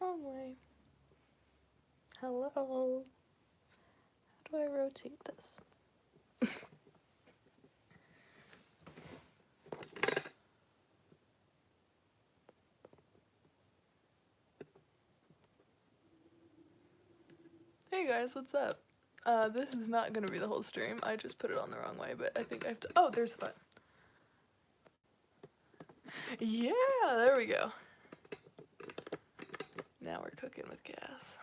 Wrong way. Hello. How do I rotate this? Hey guys, what's up? This is not gonna be the whole stream. I just put it on the wrong way, but I think I have to. Oh, there's the button. Yeah, there we go. Now we're cooking with gas.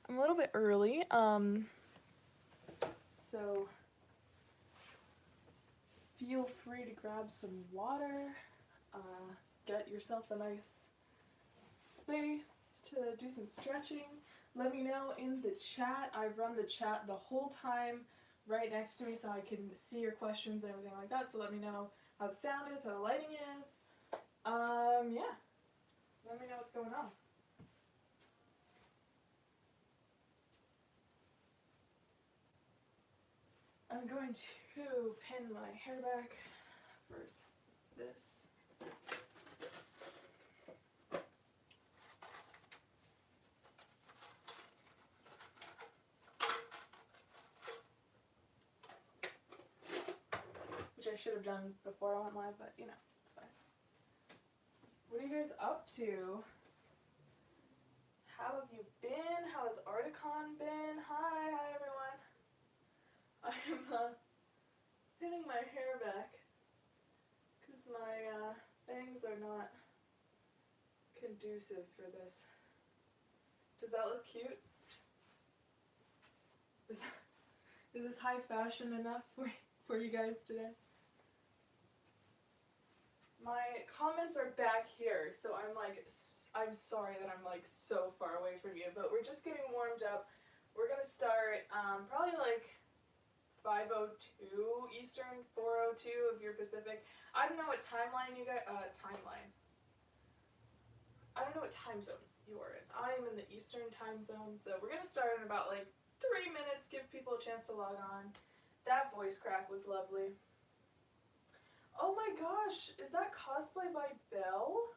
I'm a little bit early, so feel free to grab some water, get yourself a nice space to do some stretching. Let me know in the chat. I've run the chat the whole time right next to me so I can see your questions and everything like that, so let me know how the sound is, how the lighting is. Yeah. Let me know what's going on. I'm going to pin my hair back for this. Which I should have done before I went live, but you know, it's fine. What are you guys up to? How have you been? How has Arda Con been? Hi everyone. I'm pinning my hair back because my bangs are not conducive for this. Does that look cute? Is this high fashion enough for you guys today? My comments are back here, so I'm sorry that I'm like so far away from you, but we're just getting warmed up. We're gonna start probably like 5:02 Eastern, 4:02 if you're Pacific. I don't know what timeline you guys, timeline. I don't know what time zone you are in. I am in the Eastern time zone, so we're gonna start in about like 3 minutes, give people a chance to log on. That voice crack was lovely. Oh my gosh, is that cosplay by Belle?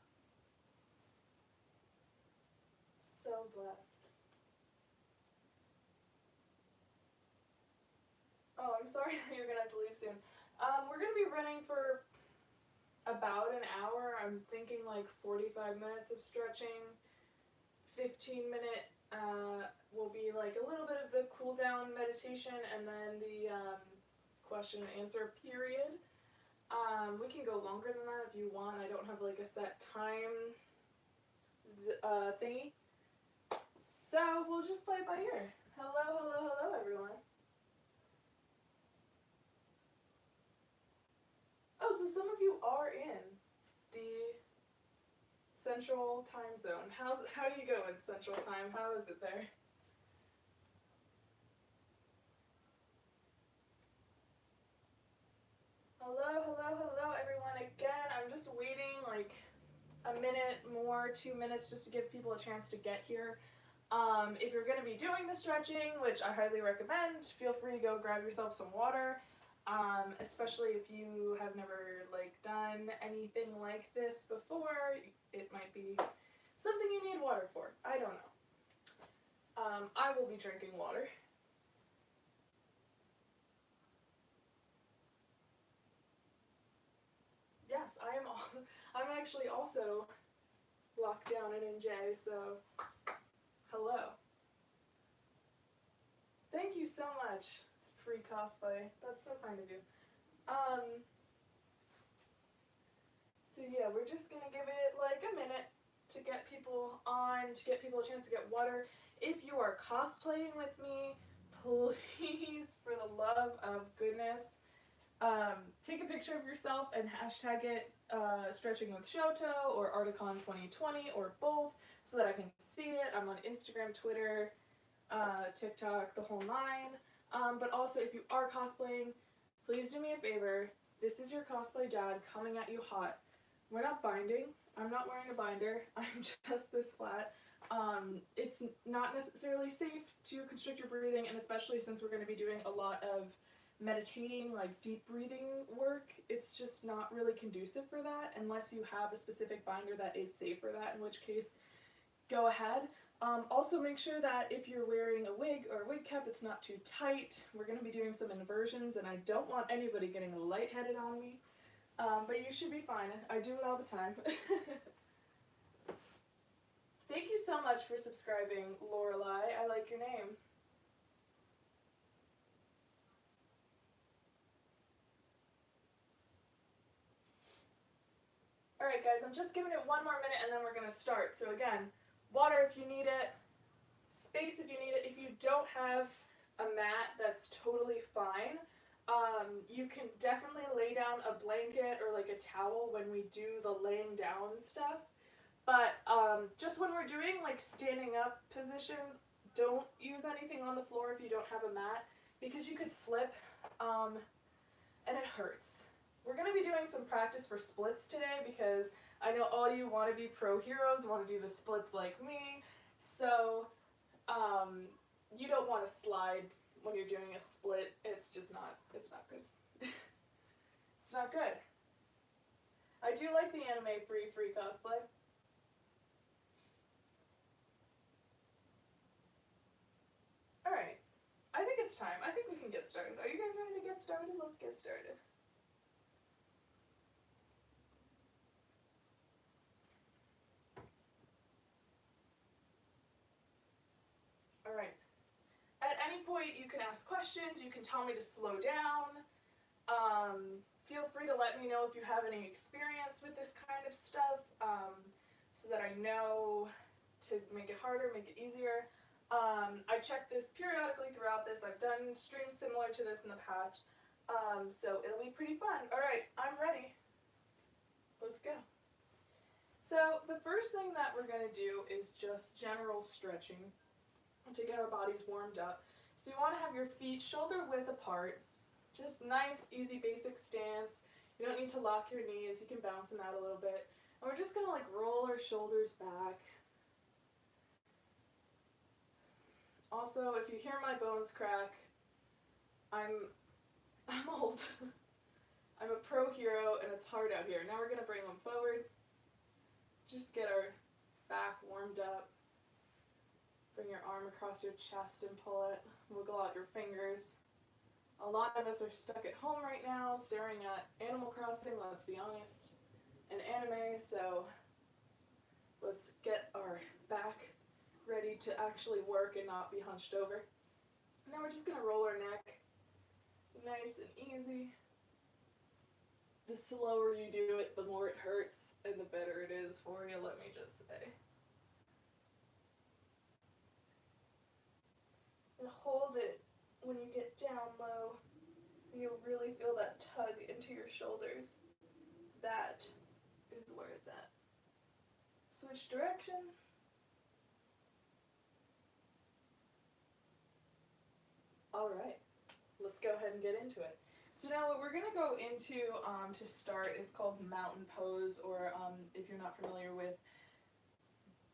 So blessed. Oh, I'm sorry that you're gonna have to leave soon. We're gonna be running for about an hour. I'm thinking like 45 minutes of stretching. 15-minute will be like a little bit of the cool down meditation, and then the question and answer period. We can go longer than that if you want. I don't have like a set time thingy. So we'll just play it by ear. Hello, hello, hello everyone. Oh, so some of you are in the Central Time Zone. How do you go in Central Time? How is it there? Hello, hello, hello everyone again. I'm just waiting like a minute more, 2 minutes, just to give people a chance to get here. If you're going to be doing the stretching, which I highly recommend, feel free to go grab yourself some water. Especially if you have never like done anything like this before, it might be something you need water for. I don't know. I will be drinking water. Yes, I'm actually also locked down at NJ, so hello. Thank you so much, free cosplay. That's so kind of you. So yeah, we're just gonna give it like a minute to get people on, to get people a chance to get water. If you are cosplaying with me, please, for the love of goodness, take a picture of yourself and hashtag it Stretching with Shoto or Arda Con 2020 or both, so that I can see it. I'm on Instagram, Twitter, TikTok, the whole nine. But also, if you are cosplaying, please do me a favor. This is your cosplay dad coming at you hot. We're not binding. I'm not wearing a binder. I'm just this flat. It's not necessarily safe to constrict your breathing, and especially since we're going to be doing a lot of meditating, like deep breathing work, it's just not really conducive for that unless you have a specific binder that is safe for that, in which case, go ahead. Also make sure that if you're wearing a wig or a wig cap, it's not too tight. We're going to be doing some inversions, and I don't want anybody getting lightheaded on me. But you should be fine. I do it all the time. Thank you so much for subscribing, Lorelai. I like your name. Alright guys, I'm just giving it one more minute and then we're going to start. So again, water if you need it, space if you need it. If you don't have a mat, that's totally fine. You can definitely lay down a blanket or like a towel when we do the laying down stuff. But just when we're doing like standing up positions, don't use anything on the floor if you don't have a mat, because you could slip and it hurts. We're going to be doing some practice for splits today because I know all you want to be pro heroes want to do the splits like me. So you don't want to slide when you're doing a split. It's just not, it's not good. It's not good. I do like the anime free cosplay. Alright, I think it's time. I think we can get started. Are you guys ready to get started? Let's get started. Alright. At any point you can ask questions, you can tell me to slow down. Feel free to let me know if you have any experience with this kind of stuff, so that I know to make it harder, make it easier. I check this periodically throughout this. I've done streams similar to this in the past, so it'll be pretty fun. Alright, I'm ready. Let's go. So the first thing that we're going to do is just general stretching to get our bodies warmed up. So you want to have your feet shoulder width apart, just nice, easy, basic stance. You don't need to lock your knees, you can bounce them out a little bit. And we're just going to like roll our shoulders back. Also, if you hear my bones crack, I'm old. I'm a pro hero and it's hard out here. Now we're going to bring them forward. Just get our back warmed up. Bring your arm across your chest and pull it. Wiggle out your fingers. A lot of us are stuck at home right now staring at Animal Crossing, let's be honest, and anime, so let's get our back ready to actually work and not be hunched over. Now we're just going to roll our neck nice and easy. The slower you do it, the more it hurts and the better it is for you, let me just say. And hold it when you get down low. You'll really feel that tug into your shoulders. That is where it's at. Switch direction. Alright, let's go ahead and get into it. So now what we're going to go into to start is called mountain pose, or if you're not familiar with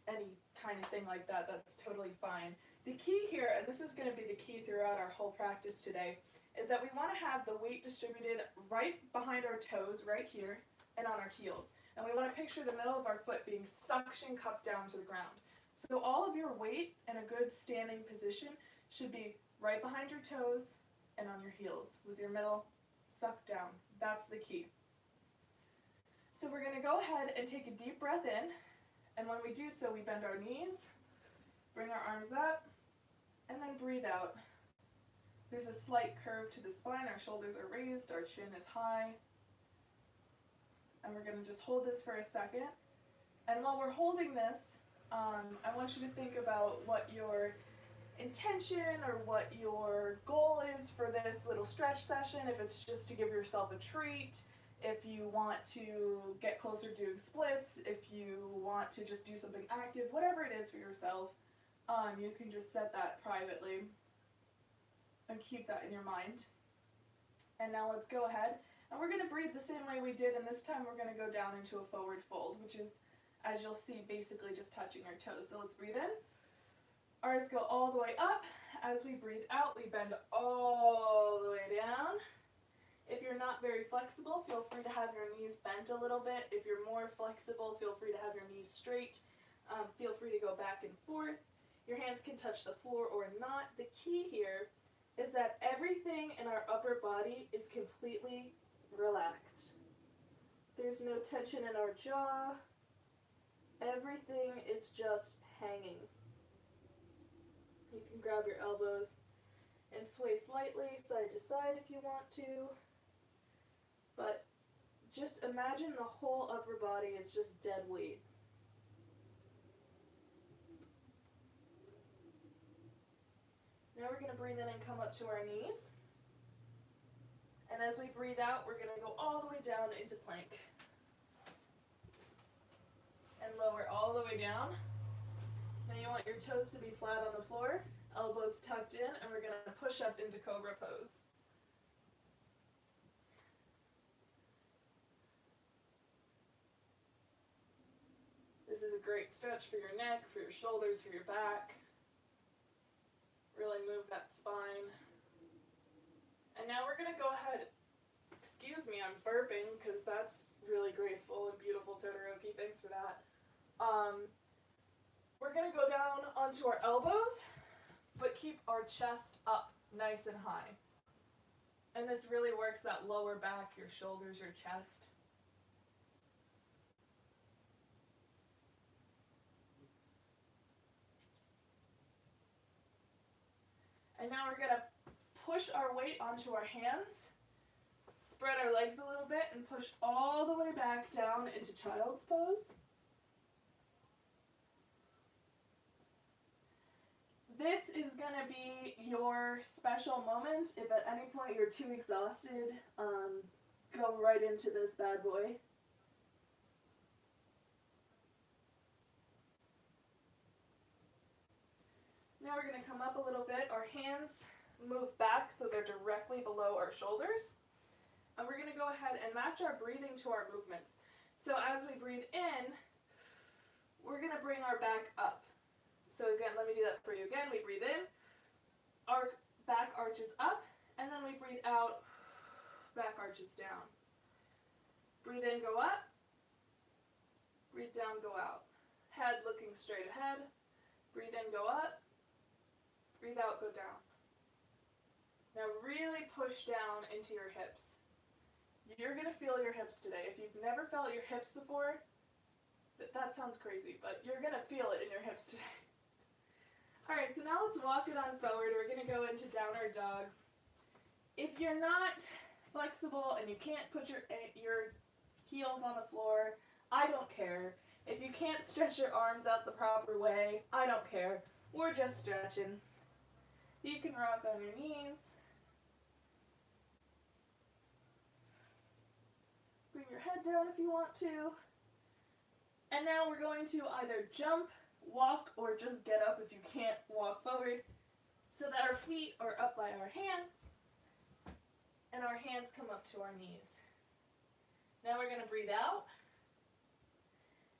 any kind of thing like that, that's totally fine. The key here, and this is going to be the key throughout our whole practice today, is that we want to have the weight distributed right behind our toes, right here, and on our heels. And we want to picture the middle of our foot being suction cupped down to the ground. So all of your weight in a good standing position should be right behind your toes and on your heels, with your middle sucked down. That's the key. So we're going to go ahead and take a deep breath in, and when we do so, we bend our knees, bring our arms up, and then breathe out. There's a slight curve to the spine, our shoulders are raised, our chin is high, and we're going to just hold this for a second. And while we're holding this, I want you to think about what your intention or what your goal is for this little stretch session. If it's just to give yourself a treat, if you want to get closer to doing splits, if you want to just do something active, whatever it is for yourself, you can just set that privately and keep that in your mind. And now let's go ahead, and we're going to breathe the same way we did, and this time we're going to go down into a forward fold, which is, as you'll see, basically just touching our toes. So let's breathe in. Ours go all the way up. As we breathe out, we bend all the way down. If you're not very flexible, feel free to have your knees bent a little bit. If you're more flexible, feel free to have your knees straight. Feel free to go back and forth. Your hands can touch the floor or not. The key here is that everything in our upper body is completely relaxed. There's no tension in our jaw. Everything is just hanging. You can grab your elbows and sway slightly side to side if you want to. But just imagine the whole upper body is just dead weight. Now we're going to breathe in and come up to our knees. And as we breathe out, we're going to go all the way down into plank. And lower all the way down. Now you want your toes to be flat on the floor, elbows tucked in, and we're going to push up into cobra pose. This is a great stretch for your neck, for your shoulders, for your back. Really move that spine. And now we're going to go ahead, excuse me, I'm burping because that's really graceful and beautiful, Todoroki, thanks for that. We're going to go down onto our elbows, but keep our chest up nice and high. And this really works that lower back, your shoulders, your chest. And now we're going to push our weight onto our hands, spread our legs a little bit, and push all the way back down into child's pose. This is going to be your special moment. If at any point you're too exhausted, go right into this bad boy. Now we're going to come up a little bit. Our hands move back so they're directly below our shoulders. And we're going to go ahead and match our breathing to our movements. So as we breathe in, we're going to bring our back up. So again, let me do that for you again. We breathe in, our back arches up, and then we breathe out, back arches down. Breathe in, go up. Breathe down, go out. Head looking straight ahead. Breathe in, go up. Breathe out, go down. Now really push down into your hips. You're going to feel your hips today. If you've never felt your hips before, that sounds crazy, but you're going to feel it in your hips today. Alright, so now let's walk it on forward. We're going to go into downward dog. If you're not flexible and you can't put your heels on the floor, I don't care. If you can't stretch your arms out the proper way, I don't care. We're just stretching. You can rock on your knees. Bring your head down if you want to. And now we're going to either jump, walk, or just get up if you can't walk forward, so that our feet are up by our hands and our hands come up to our knees. Now we're going to breathe out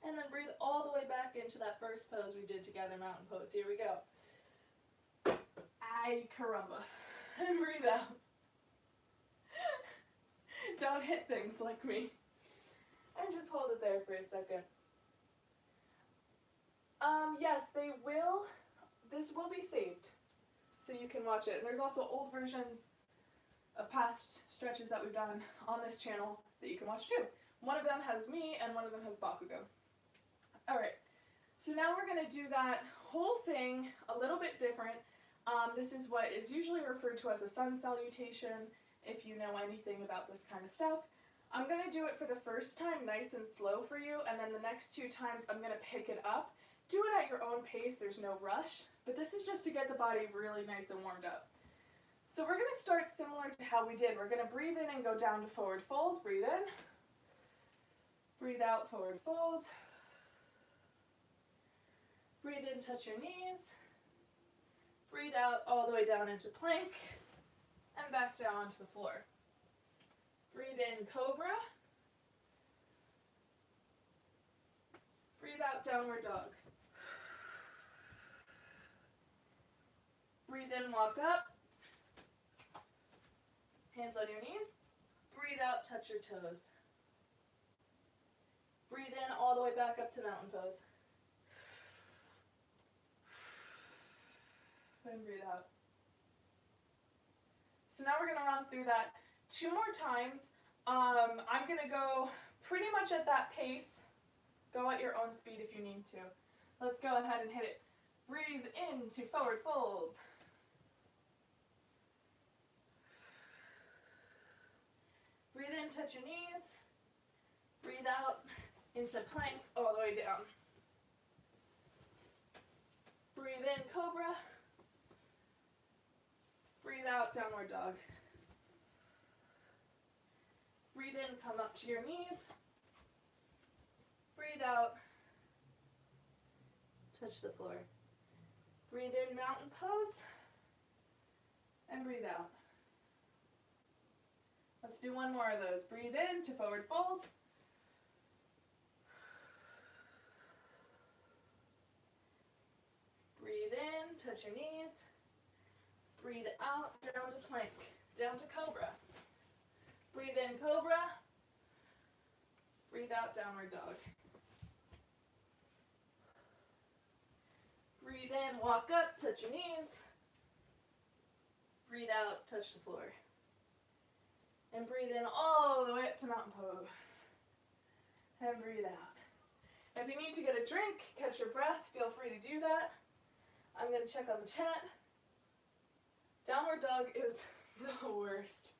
and then breathe all the way back into that first pose we did together, mountain pose. Here we go. Ay caramba. And breathe out. Don't hit things like me. And just hold it there for a second. Yes, this will be saved, so you can watch it. And there's also old versions of past stretches that we've done on this channel that you can watch too. One of them has me, and one of them has Bakugo. Alright, so now we're going to do that whole thing a little bit different. This is what is usually referred to as a sun salutation, if you know anything about this kind of stuff. I'm going to do it for the first time nice and slow for you, and then the next 2 times I'm going to pick it up. Do it at your own pace, there's no rush, but this is just to get the body really nice and warmed up. So we're going to start similar to how we did. We're going to breathe in and go down to forward fold. Breathe in. Breathe out, forward fold. Breathe in, touch your knees. Breathe out all the way down into plank and back down onto the floor. Breathe in, cobra. Breathe out, downward dog. Breathe in, walk up. Hands on your knees. Breathe out, touch your toes. Breathe in all the way back up to mountain pose. And breathe out. So now we're going to run through that 2 more times. I'm going to go pretty much at that pace. Go at your own speed if you need to. Let's go ahead and hit it. Breathe into forward fold. Breathe in, touch your knees. Breathe out into plank all the way down. Breathe in, cobra. Breathe out, downward dog. Breathe in, come up to your knees. Breathe out, touch the floor. Breathe in, mountain pose, and breathe out. Let's do 1 more of those. Breathe in to forward fold. Breathe in, touch your knees. Breathe out, down to plank, down to cobra. Breathe in, cobra. Breathe out, downward dog. Breathe in, walk up, touch your knees. Breathe out, touch the floor. And breathe in all the way up to mountain pose. And breathe out. If you need to get a drink, catch your breath, feel free to do that. I'm going to check on the chat. Downward dog is the worst.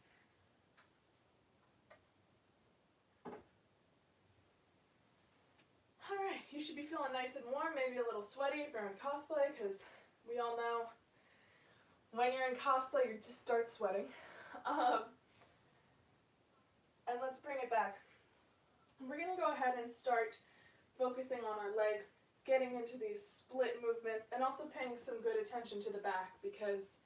Alright, you should be feeling nice and warm, maybe a little sweaty if you're in cosplay, because we all know when you're in cosplay, you just start sweating. And let's bring it back. We're going to go ahead and start focusing on our legs, getting into these split movements, and also paying some good attention to the back, because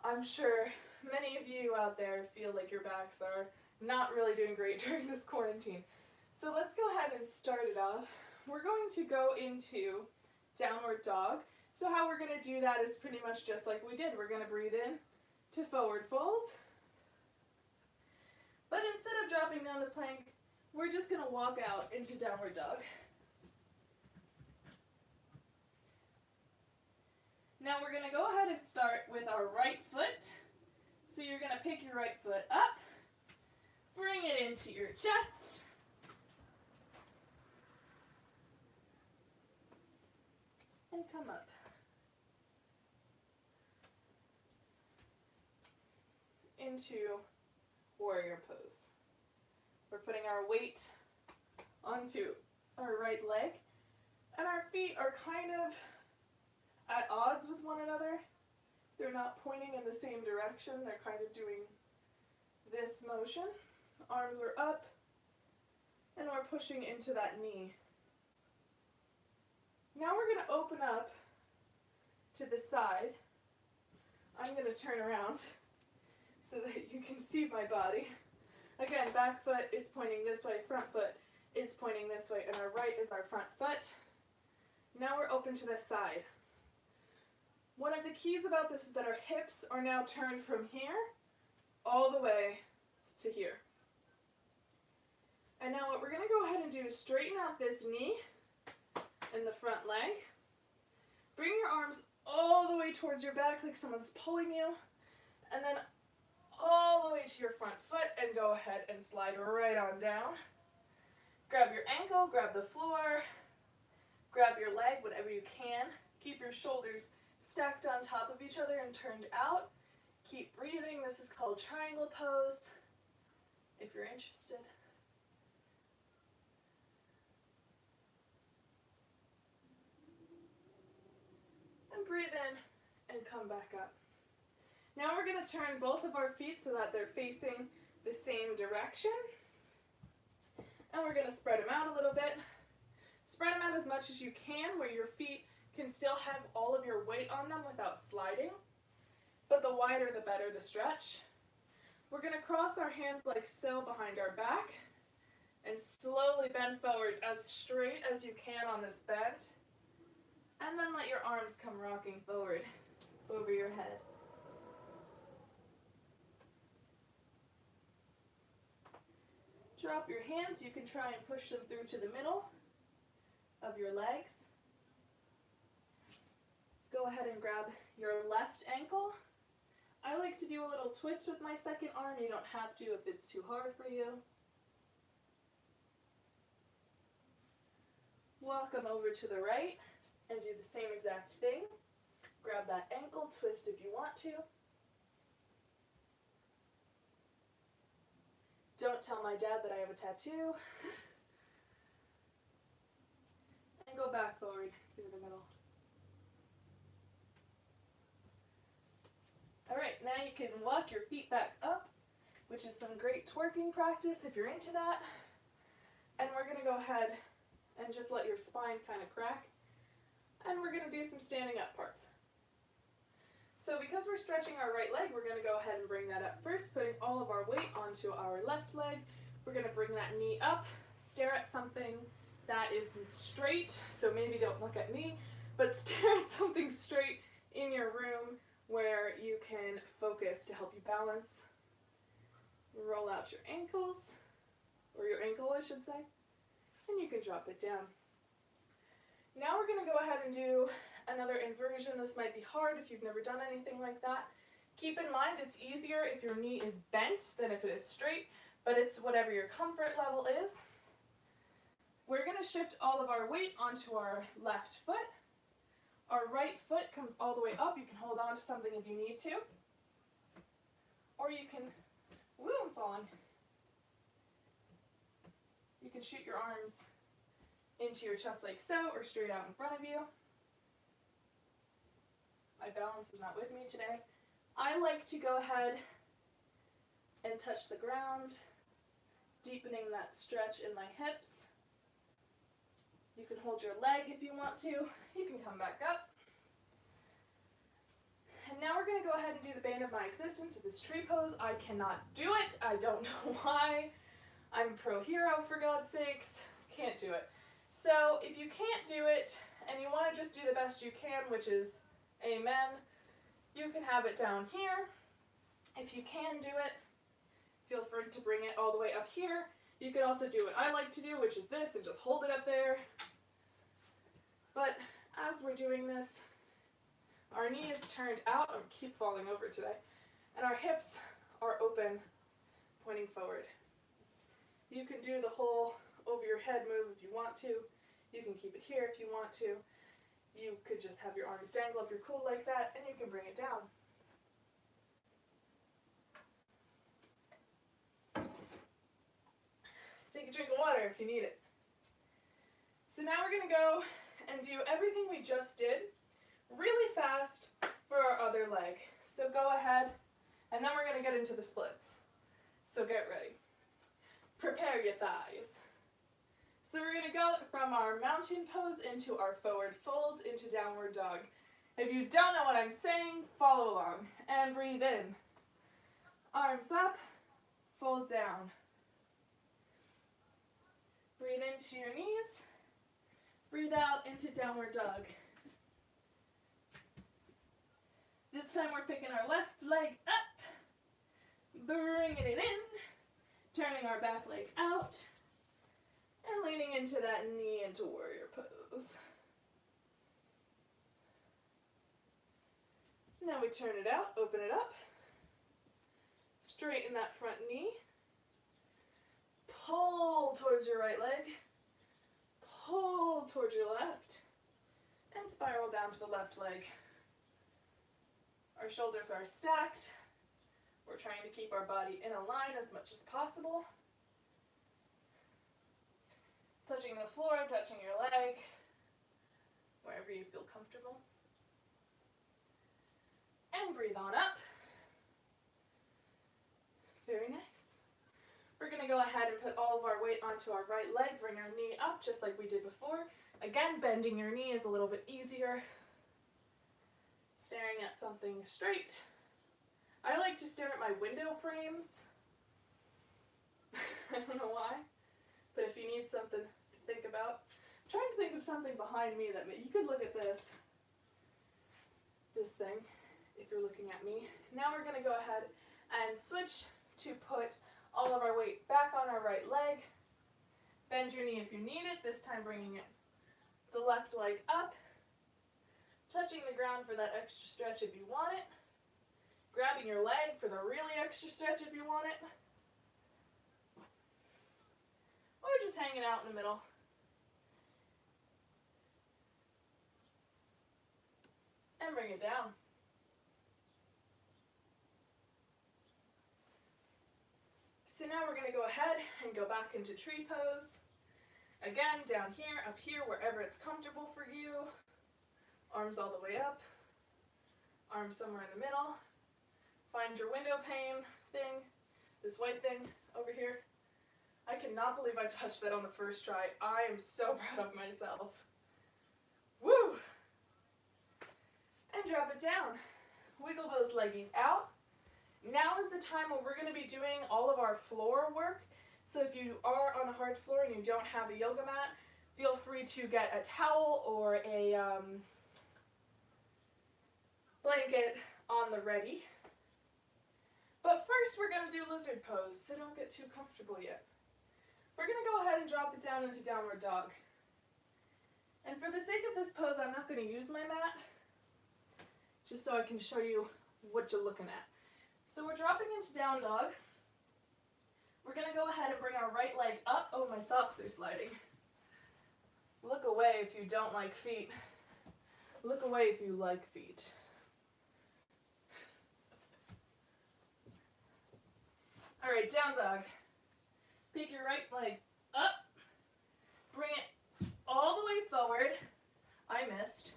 I'm sure many of you out there feel like your backs are not really doing great during this quarantine. So let's go ahead and start it off. We're going to go into downward dog. So how we're going to do that is pretty much just like we did. We're going to breathe in to forward fold. But instead of dropping down to plank, we're just going to walk out into downward dog. Now we're going to go ahead and start with our right foot. So you're going to pick your right foot up, bring it into your chest, and come up. Into warrior pose. We're putting our weight onto our right leg, and our feet are kind of at odds with one another. They're not pointing in the same direction. They're kind of doing this motion. Arms are up, and we're pushing into that knee. Now we're going to open up to the side. I'm going to turn around so that you can see my body. Again, back foot is pointing this way, front foot is pointing this way, and our right is our front foot. Now we're open to the side. One of the keys about this is that our hips are now turned from here all the way to here. And now what we're going to go ahead and do is straighten out this knee and the front leg. Bring your arms all the way towards your back like someone's pulling you, and then all the way to your front foot, and go ahead and slide right on down. Grab your ankle, grab the floor, grab your leg, whatever you can. Keep your shoulders stacked on top of each other and turned out. Keep breathing. This is called triangle pose, if you're interested. And breathe in and come back up. Now we're going to turn both of our feet so that they're facing the same direction. And we're going to spread them out a little bit. Spread them out as much as you can, where your feet can still have all of your weight on them without sliding. But the wider the better the stretch. We're going to cross our hands like so behind our back and slowly bend forward as straight as you can on this bend. And then let your arms come rocking forward. over your head. Drop your hands. You can try and push them through to the middle of your legs. Go ahead and grab your left ankle. I like to do a little twist with my second arm. You don't have to if it's too hard for you. Walk them over to the right and do the same exact thing. Grab that ankle, twist if you want to. Don't tell my dad that I have a tattoo. And go back forward through the middle. Alright, now you can walk your feet back up, which is some great twerking practice if you're into that. And we're going to go ahead and just let your spine kind of crack. And we're going to do some standing up parts. So because we're stretching our right leg, we're going to go ahead and bring that up first, putting all of our weight onto our left leg. We're going to bring that knee up, stare at something that is straight, so maybe don't look at me, but stare at something straight in your room where you can focus to help you balance. Roll out your ankles, or your ankle I should say, and you can drop it down. Now we're going to go ahead and do another inversion. This might be hard if you've never done anything like that. Keep in mind it's easier if your knee is bent than if it is straight, but it's whatever your comfort level is. We're going to shift all of our weight onto our left foot. Our right foot comes all the way up. You can hold on to something if you need to. Or you can, woo, I'm falling. You can shoot your arms into your chest like so, or straight out in front of you. My balance is not with me today. I like to go ahead and touch the ground, deepening that stretch in my hips. You can hold your leg if you want to. You can come back up. And now we're going to go ahead and do the bane of my existence with this tree pose. I cannot do it. I don't know why. I'm pro hero, for God's sakes. Can't do it. So if you can't do it and you want to just do the best you can, which is amen, you can have it down here. If you can do it, feel free to bring it all the way up here. You could also do what I like to do, which is this, and just hold it up there. But as we're doing this, our knee is turned out. I keep falling over today. And our hips are open, pointing forward. You can do the whole over your head move if you want to. You can keep it here if you want to. You could just have your arms dangle if you're cool like that, and you can bring it down. Take a drink of water if you need it. So now we're going to go and do everything we just did really fast for our other leg. So go ahead, and then we're going to get into the splits. So get ready. Prepare your thighs. So we're going to go from our mountain pose into our forward fold into downward dog. If you don't know what I'm saying, follow along. And breathe in. Arms up, fold down. Breathe into your knees. Breathe out into downward dog. This time we're picking our left leg up, bringing it in, turning our back leg out, and leaning into that knee into warrior pose. Now we turn it out, open it up, straighten that front knee, pull towards your right leg, pull towards your left, and spiral down to the left leg. Our shoulders are stacked. We're trying to keep our body in a line as much as possible. Touching the floor, touching your leg, wherever you feel comfortable. And breathe on up. Very nice. We're going to go ahead and put all of our weight onto our right leg, bring our knee up just like we did before. Again, bending your knee is a little bit easier. Staring at something straight. I like to stare at my window frames. I don't know why, but if you need something to think about, I'm trying to think of something behind me that you could look at this thing, if you're looking at me. Now we're gonna go ahead and switch to put all of our weight back on our right leg. Bend your knee if you need it, this time bringing it the left leg up, touching the ground for that extra stretch if you want it, grabbing your leg for the really extra stretch if you want it, or just hanging out in the middle. And bring it down. So now we're going to go ahead and go back into tree pose. Again, down here, up here, wherever it's comfortable for you. Arms all the way up. Arms somewhere in the middle. Find your window pane thing, this white thing over here. I cannot believe I touched that on the first try. I am so proud of myself. Woo! And drop it down. Wiggle those leggies out. Now is the time when we're going to be doing all of our floor work. So if you are on a hard floor and you don't have a yoga mat, feel free to get a towel or a blanket on the ready. But first we're going to do lizard pose, so don't get too comfortable yet. We're going to go ahead and drop it down into downward dog. And for the sake of this pose, I'm not going to use my mat, just so I can show you what you're looking at. So we're dropping into down dog. We're going to go ahead and bring our right leg up. Oh, my socks are sliding. Look away if you don't like feet. Look away if you like feet. All right, down dog. Pick your right leg up. Bring it all the way forward. I missed.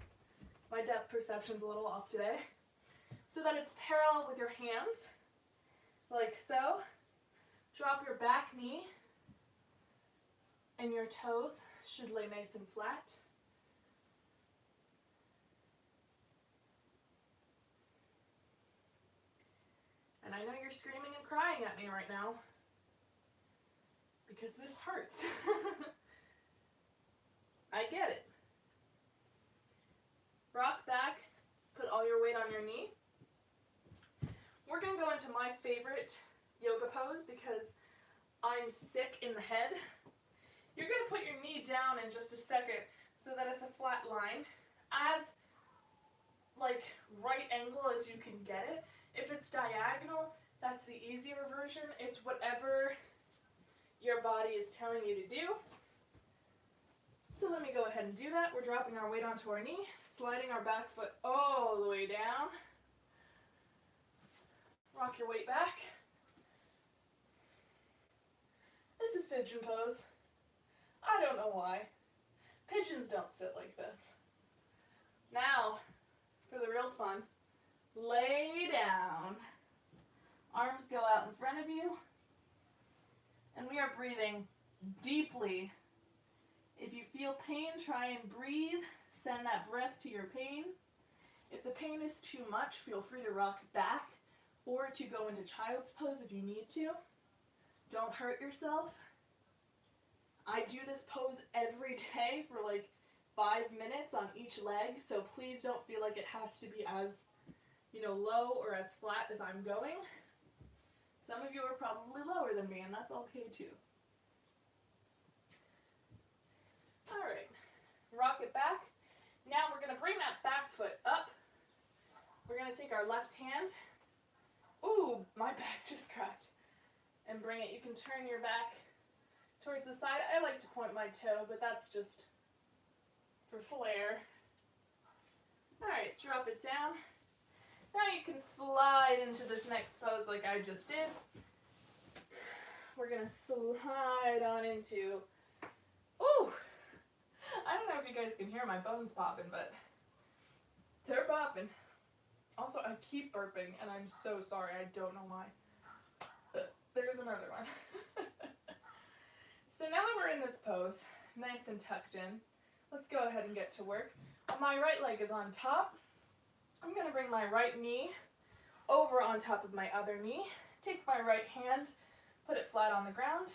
My depth perception's a little off today. So that it's parallel with your hands, like so. Drop your back knee, and your toes should lay nice and flat. And I know you're screaming and crying at me right now, because this hurts. I get it. Rock back, put all your weight on your knee. We're going to go into my favorite yoga pose because I'm sick in the head. You're going to put your knee down in just a second so that it's a flat line, as like right angle as you can get it. If it's diagonal, that's the easier version. It's whatever your body is telling you to do. So let me go ahead and do that. We're dropping our weight onto our knee, sliding our back foot all the way down. Rock your weight back. This is pigeon pose. I don't know why. Pigeons don't sit like this. Now, for the real fun, lay down. Arms go out in front of you. And we are breathing deeply. If you feel pain, try and breathe. Send that breath to your pain. If the pain is too much, feel free to rock back or to go into child's pose if you need to. Don't hurt yourself. I do this pose every day for like 5 minutes on each leg, so please don't feel like it has to be as, low or as flat as I'm going. Some of you are probably lower than me, and that's okay too. All right, rock it back. Now we're going to bring that back foot up. We're going to take our left hand. Ooh, my back just cracked. And bring it. You can turn your back towards the side. I like to point my toe, but that's just for flair. All right, drop it down. Now you can slide into this next pose like I just did. We're going to slide on into, ooh, I don't know if you guys can hear my bones popping, but they're popping. Also, I keep burping, and I'm so sorry. I don't know why. There's another one. So now that we're in this pose, nice and tucked in, let's go ahead and get to work. My right leg is on top. I'm going to bring my right knee over on top of my other knee. Take my right hand, put it flat on the ground.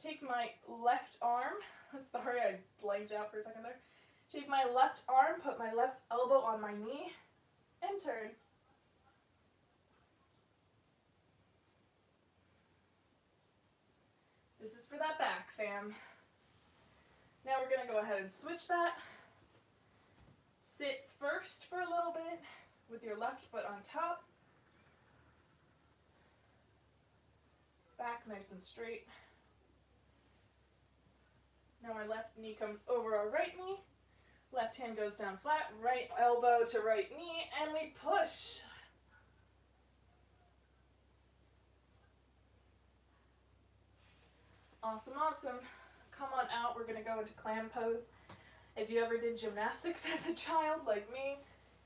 Take my left arm. Sorry, I blanked out for a second there. Take my left arm, put my left elbow on my knee. and turn. This is for that back, fam. Now we're going to go ahead and switch that. Sit first for a little bit with your left foot on top. Back nice and straight. Now our left knee comes over our right knee. Left hand goes down flat, right elbow to right knee, and we push. Awesome, awesome. Come on out, we're gonna go into clam pose. If you ever did gymnastics as a child, like me,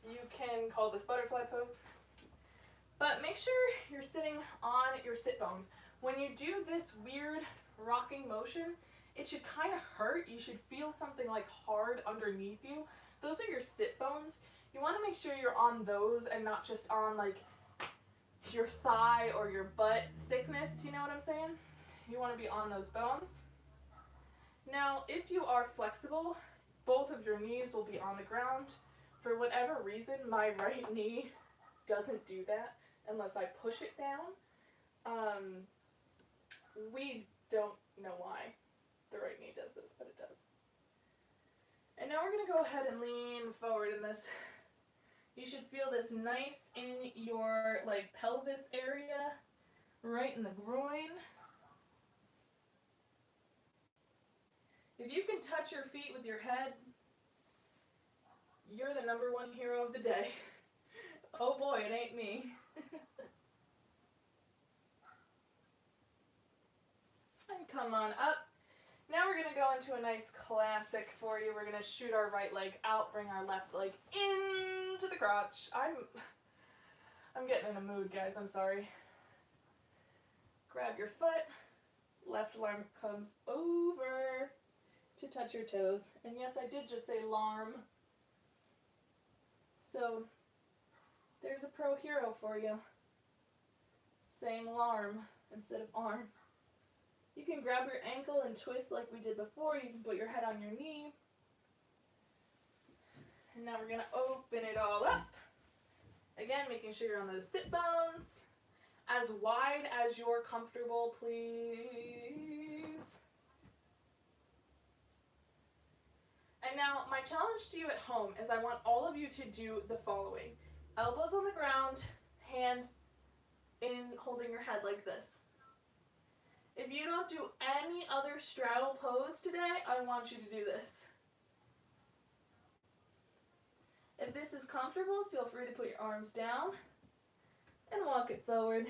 you can call this butterfly pose. But make sure you're sitting on your sit bones. When you do this weird rocking motion, it should kind of hurt. You should feel something like hard underneath you. Those are your sit bones. You want to make sure you're on those and not just on like your thigh or your butt thickness, you know what I'm saying? You want to be on those bones. Now, if you are flexible, both of your knees will be on the ground. For whatever reason, my right knee doesn't do that unless I push it down. We don't know why the right knee does this, but it does. And now we're going to go ahead and lean forward in this. You should feel this nice in your like pelvis area, right in the groin. If you can touch your feet with your head, you're the #1 hero of the day. Oh boy, it ain't me. And come on up. Now we're going to go into a nice classic for you. We're going to shoot our right leg out, bring our left leg into the crotch. I'm getting in a mood, guys. I'm sorry. Grab your foot. Left arm comes over to touch your toes. And yes, I did just say larm. So there's a pro hero for you. Saying larm instead of arm. You can grab your ankle and twist like we did before. You can put your head on your knee. And now we're going to open it all up. Again, making sure you're on those sit bones. As wide as you're comfortable, please. And now, my challenge to you at home is I want all of you to do the following. Elbows on the ground, hand in holding your head like this. If you don't do any other straddle pose today, I want you to do this. If this is comfortable, feel free to put your arms down and walk it forward.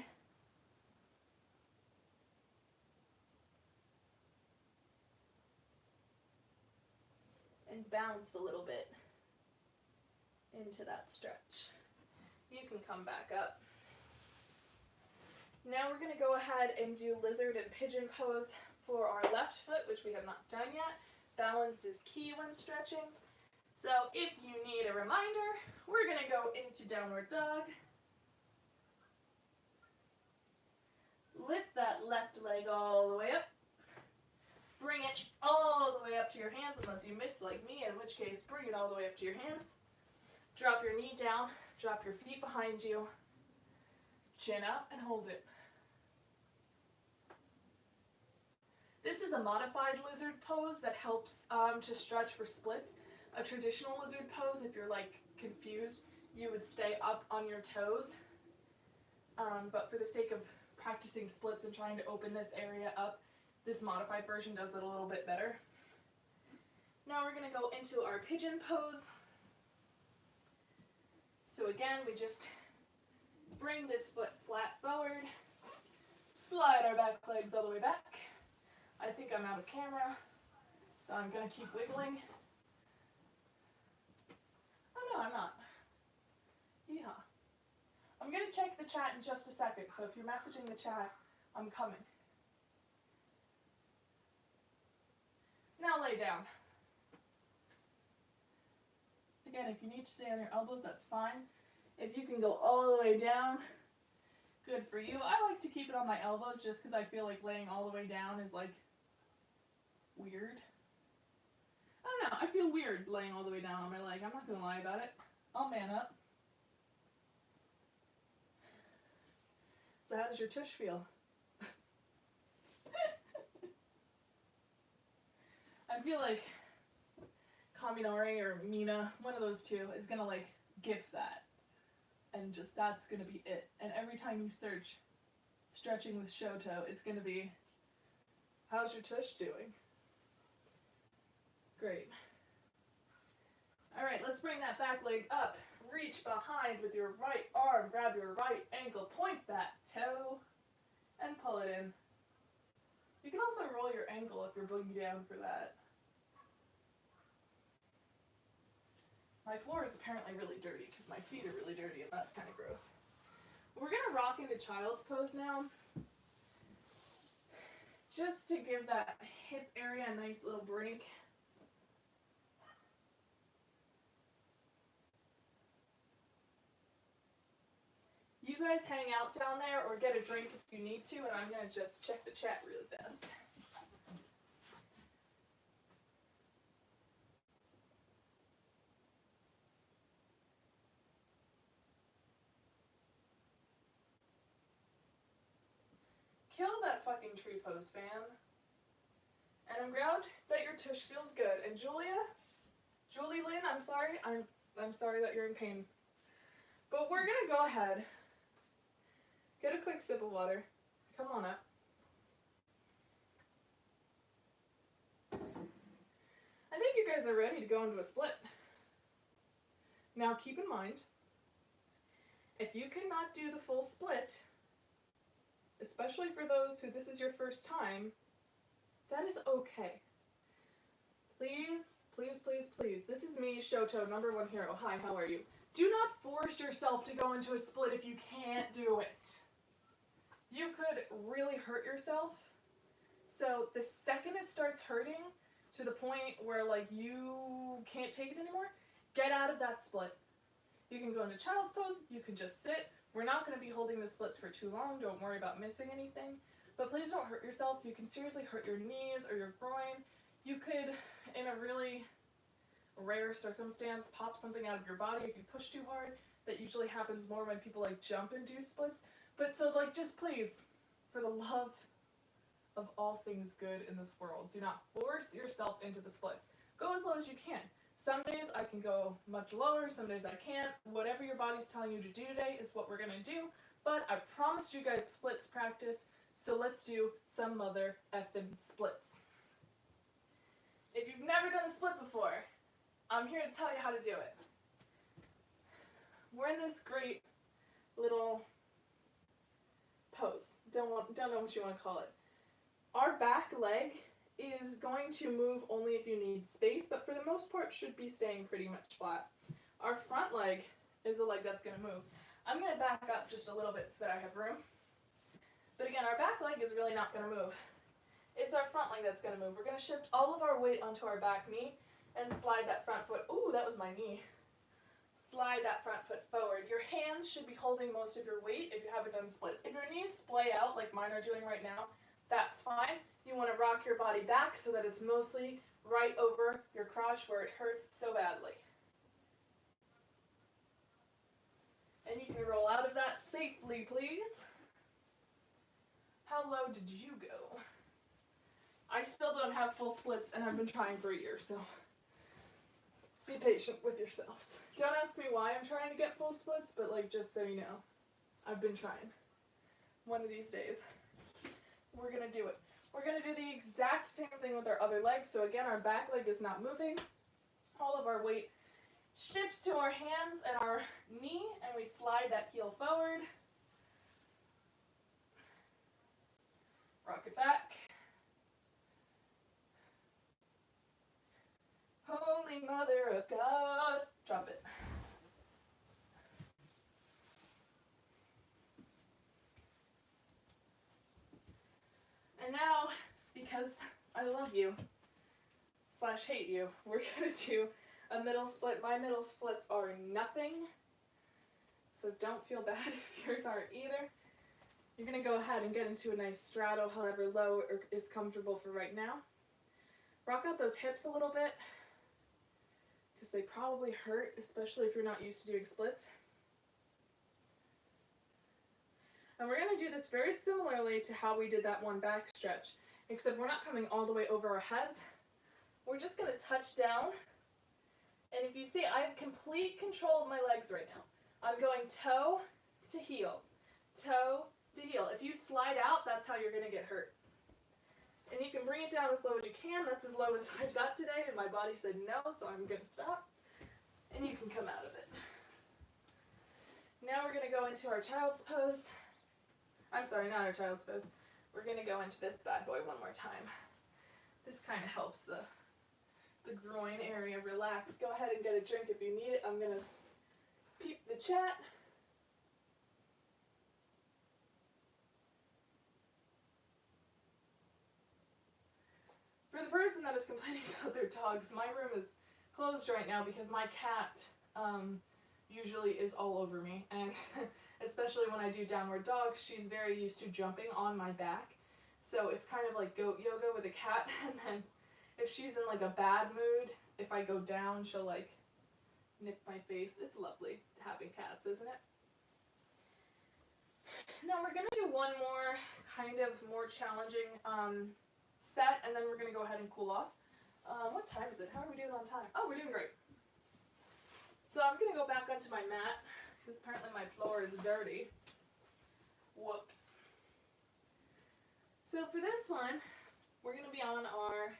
And bounce a little bit into that stretch. You can come back up. Now we're going to go ahead and do lizard and pigeon pose for our left foot, which we have not done yet. Balance is key when stretching. So if you need a reminder, we're going to go into downward dog. Lift that left leg all the way up. Bring it all the way up to your hands, unless you missed like me, in which case bring it all the way up to your hands. Drop your knee down, drop your feet behind you. Chin up and hold it. This is a modified lizard pose that helps to stretch for splits. A traditional lizard pose, if you're like confused, you would stay up on your toes. But for the sake of practicing splits and trying to open this area up, this modified version does it a little bit better. Now we're going to go into our pigeon pose. So again, we just bring this foot flat forward, slide our back legs all the way back. I think I'm out of camera, so I'm going to keep wiggling. Oh no, I'm not. Yeehaw. I'm going to check the chat in just a second, so if you're messaging the chat, I'm coming. Now lay down. Again, if you need to stay on your elbows, that's fine. If you can go all the way down, good for you. I like to keep it on my elbows just because I feel like laying all the way down is like weird. I don't know, I feel weird laying all the way down on my leg. I'm not going to lie about it. I'll man up. So how does your tush feel? I feel like Kaminari or Mina, one of those two, is gonna like gift that. And just that's gonna be it. And every time you search stretching with Shoto, it's gonna be, how's your tush doing? Great. Alright, let's bring that back leg up. Reach behind with your right arm, grab your right ankle, point that toe, and pull it in. You can also roll your ankle if you're boogie down for that. My floor is apparently really dirty because my feet are really dirty and that's kind of gross. We're going to rock into child's pose now. Just to give that hip area a nice little break. You guys hang out down there or get a drink if you need to, and I'm going to just check the chat really fast. Kill that fucking tree pose, fam. And I'm glad that your tush feels good. And Julie Lynn, I'm sorry. I'm sorry that you're in pain. But we're going to go ahead. Get a quick sip of water. Come on up. I think you guys are ready to go into a split. Now keep in mind, if you cannot do the full split, especially for those who this is your first time, that is okay. Please, please, please, please. This is me, Shoto, number one hero. Hi, how are you? Do not force yourself to go into a split if you can't do it. You could really hurt yourself. So the second it starts hurting to the point where like you can't take it anymore, get out of that split. You can go into child's pose, you can just sit. We're not going to be holding the splits for too long, don't worry about missing anything. But please don't hurt yourself. You can seriously hurt your knees or your groin. You could, in a really rare circumstance, pop something out of your body if you push too hard. That usually happens more when people like jump and do splits. But so like just please, for the love of all things good in this world, do not force yourself into the splits. Go as low as you can. Some days I can go much lower, some days I can't. Whatever your body's telling you to do today is what we're gonna do. But I promised you guys splits practice, so let's do some mother effing splits. If you've never done a split before, I'm here to tell you how to do it. We're in this great little pose. Don't know what you want to call it. Our back leg is going to move only if you need space, but for the most part should be staying pretty much flat. Our front leg is the leg that's going to move. I'm going to back up just a little bit so that I have room. But again, our back leg is really not going to move. It's our front leg that's going to move. We're going to shift all of our weight onto our back knee and slide that front foot. Ooh, that was my knee. Slide that front foot forward. Your hands should be holding most of your weight if you haven't done splits. If your knees splay out like mine are doing right now, that's fine. You want to rock your body back so that it's mostly right over your crotch where it hurts so badly. And you can roll out of that safely, please. How low did you go? I still don't have full splits and I've been trying for a year, so be patient with yourselves. Don't ask me why I'm trying to get full splits, but like just so you know, I've been trying. One of these days, we're gonna do it. We're gonna do the exact same thing with our other leg. So again, our back leg is not moving. All of our weight shifts to our hands and our knee, and we slide that heel forward. Rock it back. Holy Mother of God. Drop it. And now, because I love you, / hate you, we're gonna do a middle split. My middle splits are nothing, so don't feel bad if yours aren't either. You're gonna go ahead and get into a nice straddle, however low is comfortable for right now. Rock out those hips a little bit, because they probably hurt, especially if you're not used to doing splits. And we're going to do this very similarly to how we did that one back stretch, except we're not coming all the way over our heads. We're just going to touch down. And if you see, I have complete control of my legs right now. I'm going toe to heel, toe to heel. If you slide out, that's how you're going to get hurt. And you can bring it down as low as you can. That's as low as I've got today, and my body said no, so I'm going to stop. And you can come out of it. Now we're going to go into our child's pose. I'm sorry, not our child's pose. We're going to go into this bad boy one more time. This kind of helps the groin area relax. Go ahead and get a drink if you need it. I'm going to peep the chat. For the person that is complaining about their dogs, my room is closed right now because my cat usually is all over me, and especially when I do downward dog, she's very used to jumping on my back, so it's kind of like goat yoga with a cat. And then if she's in like a bad mood, if I go down, she'll like nip my face. It's lovely having cats, isn't it? Now we're going to do one more kind of more challenging set, and then we're going to go ahead and cool off. What time is it? How are we doing on time? Oh, we're doing great. So I'm going to go back onto my mat, because apparently my floor is dirty. Whoops. So for this one, we're going to be on our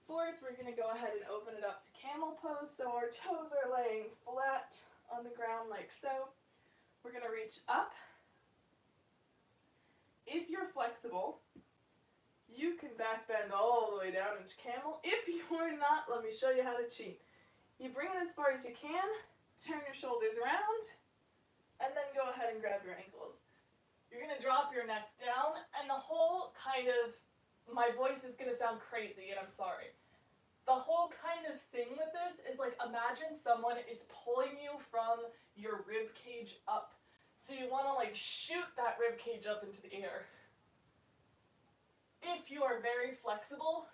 floors. We're going to go ahead and open it up to camel pose. So our toes are laying flat on the ground like so. We're going to reach up. If you're flexible, you can back bend all the way down into camel. If you're not, let me show you how to cheat. You bring it as far as you can, turn your shoulders around, and then go ahead and grab your ankles. You're going to drop your neck down, and the whole kind of, my voice is going to sound crazy, and I'm sorry. The whole kind of thing with this is like, imagine someone is pulling you from your rib cage up. So you want to like shoot that rib cage up into the air. If you are very flexible,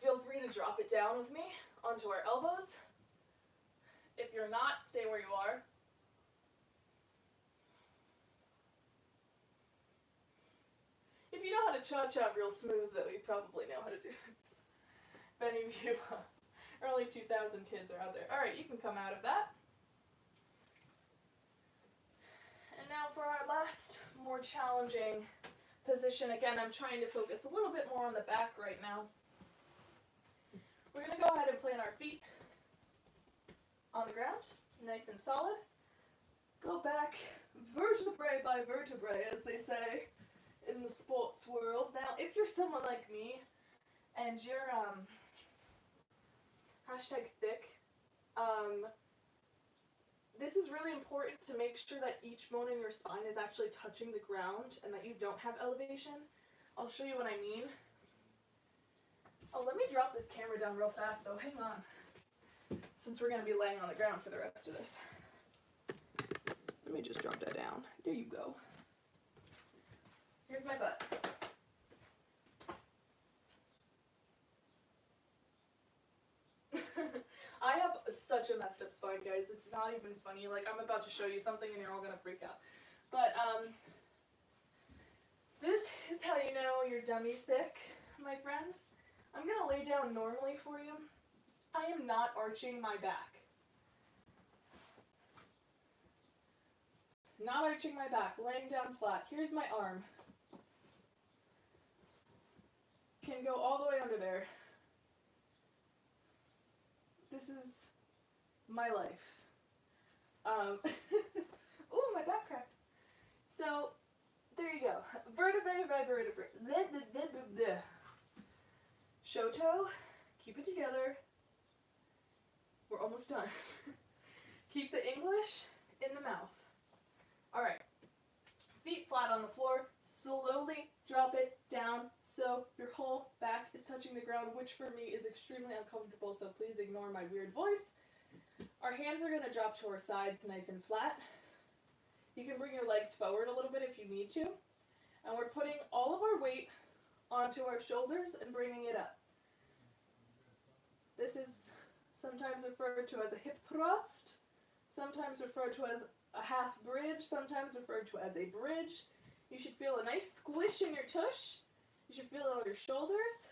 feel free to drop it down with me onto our elbows. If you're not, stay where you are. If you know how to cha-cha real smooth, though, you probably know how to do it. If any of you early 2000 kids are out there. All right, you can come out of that. And now for our last, more challenging position. Again, I'm trying to focus a little bit more on the back right now. We're going to go ahead and plant our feet on the ground, nice and solid. Go back vertebrae by vertebrae, as they say in the sports world. Now, if you're someone like me, and you're, #thick, this is really important to make sure that each bone in your spine is actually touching the ground and that you don't have elevation. I'll show you what I mean. Oh, let me drop this camera down real fast though, hang on. Since we're going to be laying on the ground for the rest of this. Let me just drop that down. There you go. Here's my butt. I have such a messed up spine, guys. It's not even funny. Like, I'm about to show you something and you're all going to freak out. But, this is how you know you're dummy thick, my friends. I'm going to lay down normally for you. I am not arching my back. Not arching my back, laying down flat. Here's my arm. Can go all the way under there. This is my life. Ooh, my back cracked. So, there you go. Vertebrae by vertebrae. Shoto, keep it together. We're almost done. Keep the English in the mouth. Alright. Feet flat on the floor. Slowly drop it down so your whole back is touching the ground, which for me is extremely uncomfortable, so please ignore my weird voice. Our hands are going to drop to our sides nice and flat. You can bring your legs forward a little bit if you need to. And we're putting all of our weight onto our shoulders and bringing it up. This is sometimes referred to as a hip thrust, sometimes referred to as a half bridge, sometimes referred to as a bridge. You should feel a nice squish in your tush. You should feel it on your shoulders.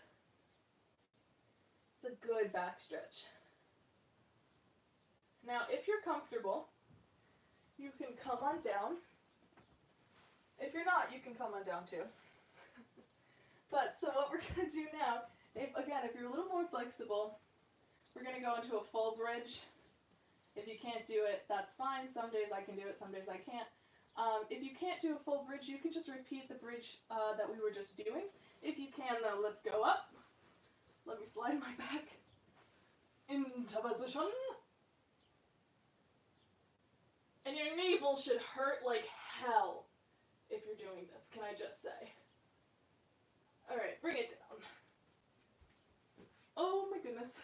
It's a good back stretch. Now, if you're comfortable, you can come on down. If you're not, you can come on down too. But, so what we're going to do now, if you're a little more flexible, we're going to go into a full bridge. If you can't do it, that's fine. Some days I can do it, some days I can't. If you can't do a full bridge, you can just repeat the bridge that we were just doing. If you can, though, let's go up. Let me slide my back into position. And your navel should hurt like hell if you're doing this, can I just say. Alright, bring it down. Oh my goodness.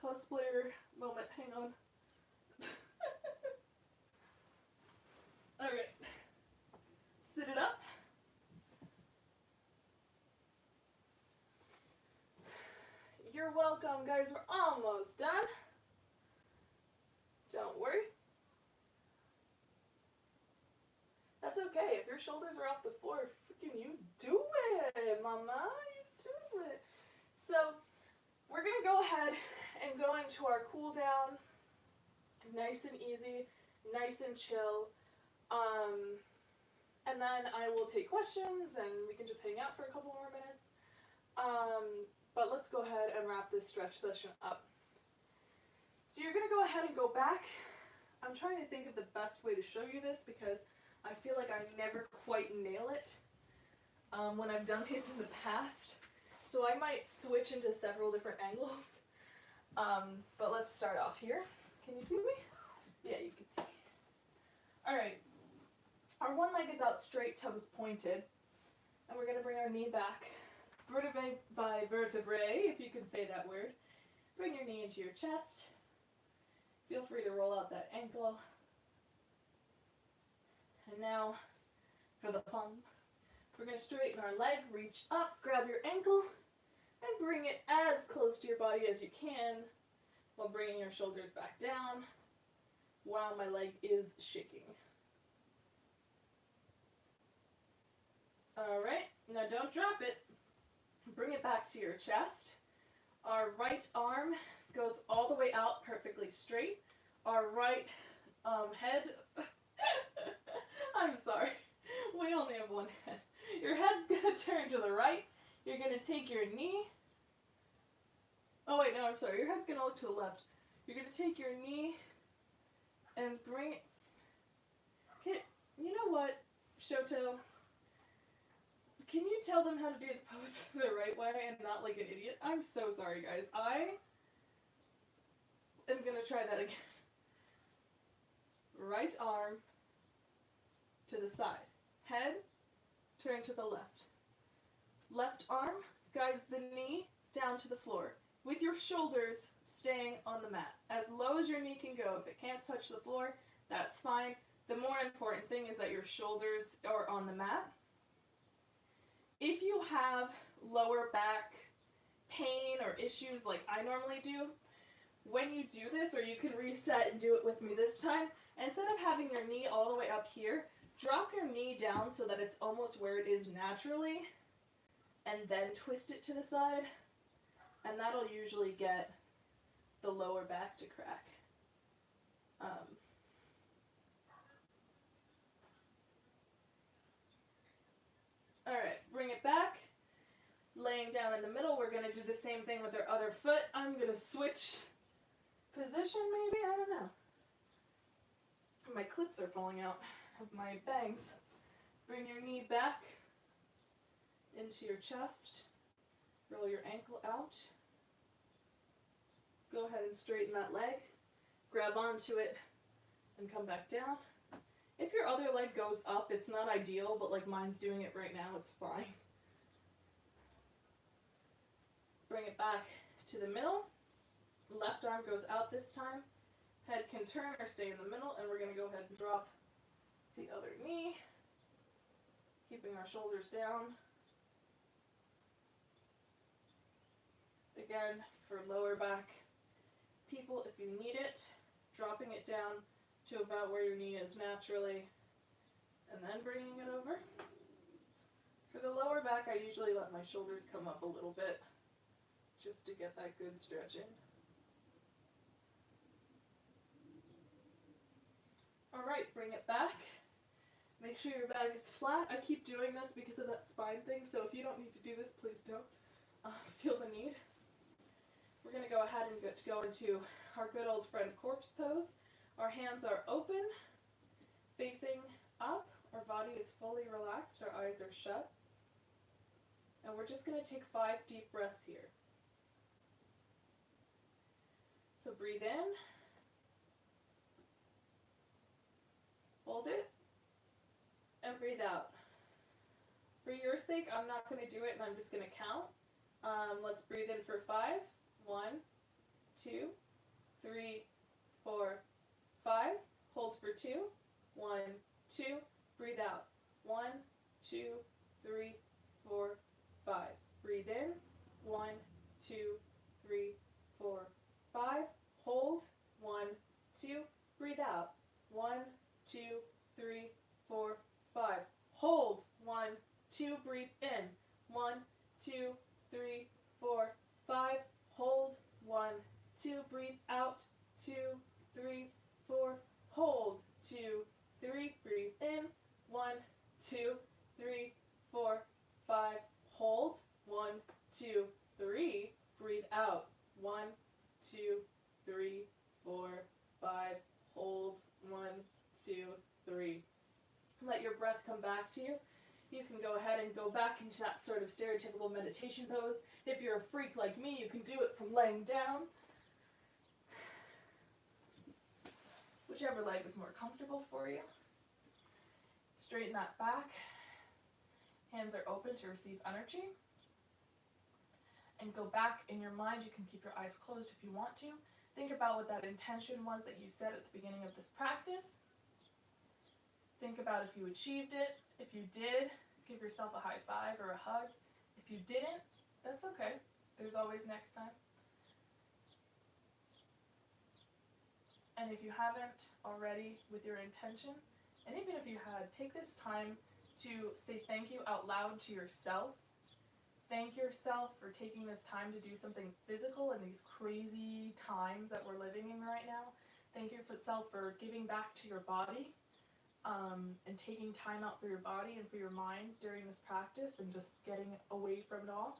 Cosplayer moment, hang on. Alright. Sit it up. You're welcome, guys. We're almost done. Don't worry. That's okay. If your shoulders are off the floor, freaking you do it, mama. You do it. So, we're going to go ahead and go into our cool down. Nice and easy. Nice and chill. And then I will take questions and we can just hang out for a couple more minutes. But let's go ahead and wrap this stretch session up. So you're going to go ahead and go back. I'm trying to think of the best way to show you this because I feel like I never quite nail it when I've done these in the past. So I might switch into several different angles. But let's start off here. Can you see me? Yeah, you can see me. Alright. Our one leg is out straight, toes pointed. And we're going to bring our knee back. Vertebrae by vertebrae, if you can say that word. Bring your knee into your chest. Feel free to roll out that ankle. And now, for the fun, we're going to straighten our leg, reach up, grab your ankle, and bring it as close to your body as you can while bringing your shoulders back down while my leg is shaking. Alright, now don't drop it. Bring it back to your chest. Our right arm goes all the way out perfectly straight. Our right head, I'm sorry, we only have one head. Your head's going to turn to the right. You're going to take your knee. Oh wait, no, I'm sorry. Your head's going to look to the left. You're going to take your knee and bring it. You know what, Shoto? Can you tell them how to do the pose the right way and not like an idiot? I'm so sorry, guys. I am going to try that again. Right arm to the side. Head, turn to the left. Left arm guides the knee down to the floor, with your shoulders staying on the mat. As low as your knee can go. If it can't touch the floor, that's fine. The more important thing is that your shoulders are on the mat. If you have lower back pain or issues like I normally do, when you do this, or you can reset and do it with me this time, instead of having your knee all the way up here, drop your knee down so that it's almost where it is naturally, and then twist it to the side, and that'll usually get the lower back to crack. Alright, bring it back. Laying down in the middle, we're going to do the same thing with our other foot. I'm going to switch position maybe? I don't know. My clips are falling out of my bangs. Bring your knee back into your chest. Roll your ankle out. Go ahead and straighten that leg. Grab onto it and come back down. If your other leg goes up, it's not ideal, but like mine's doing it right now, it's fine. Bring it back to the middle. Left arm goes out this time. Head can turn or stay in the middle, and we're going to go ahead and drop the other knee, keeping our shoulders down. Again, for lower back people, if you need it, dropping it down to about where your knee is naturally, and then bringing it over. For the lower back, I usually let my shoulders come up a little bit just to get that good stretch in. All right, bring it back. Make sure your back is flat. I keep doing this because of that spine thing, so if you don't need to do this, please don't feel the need. We're going to go ahead and go into our good old friend corpse pose. Our hands are open, facing up. Our body is fully relaxed. Our eyes are shut. And we're just going to take 5 deep breaths here. So breathe in. Hold it. And breathe out. For your sake, I'm not going to do it, and I'm just going to count. Let's breathe in for 5. 1, 2, 3, 4, 5. Hold for 2. 1, 2. Breathe out. 1, 2, 3, 4, 5. Breathe in. 1, 2, 3, 4, 5. Hold. 1, 2. Breathe out. 1, 2, 3, 4, 5. Hold. 1, 2. Breathe in. 1, 2, 3, 4, 5. Hold. 1, 2. Breathe out. 2, 3, 4. Hold. 2, 3. Breathe in. 1, 2, 3, 4, 5. Hold. 1, 2, 3. Breathe out. 1, 2, 3, 4, 5. Hold. 1, 2, 3. Let your breath come back to you. You can go ahead and go back into that sort of stereotypical meditation pose. If you're a freak like me, you can do it from laying down. Whichever leg is more comfortable for you. Straighten that back. Hands are open to receive energy. And go back in your mind. You can keep your eyes closed if you want to. Think about what that intention was that you said at the beginning of this practice. Think about if you achieved it. If you did, give yourself a high five or a hug. If you didn't, that's okay. There's always next time. And if you haven't already with your intention, and even if you had, take this time to say thank you out loud to yourself. Thank yourself for taking this time to do something physical in these crazy times that we're living in right now. Thank yourself for giving back to your body. And taking time out for your body and for your mind during this practice and just getting away from it all.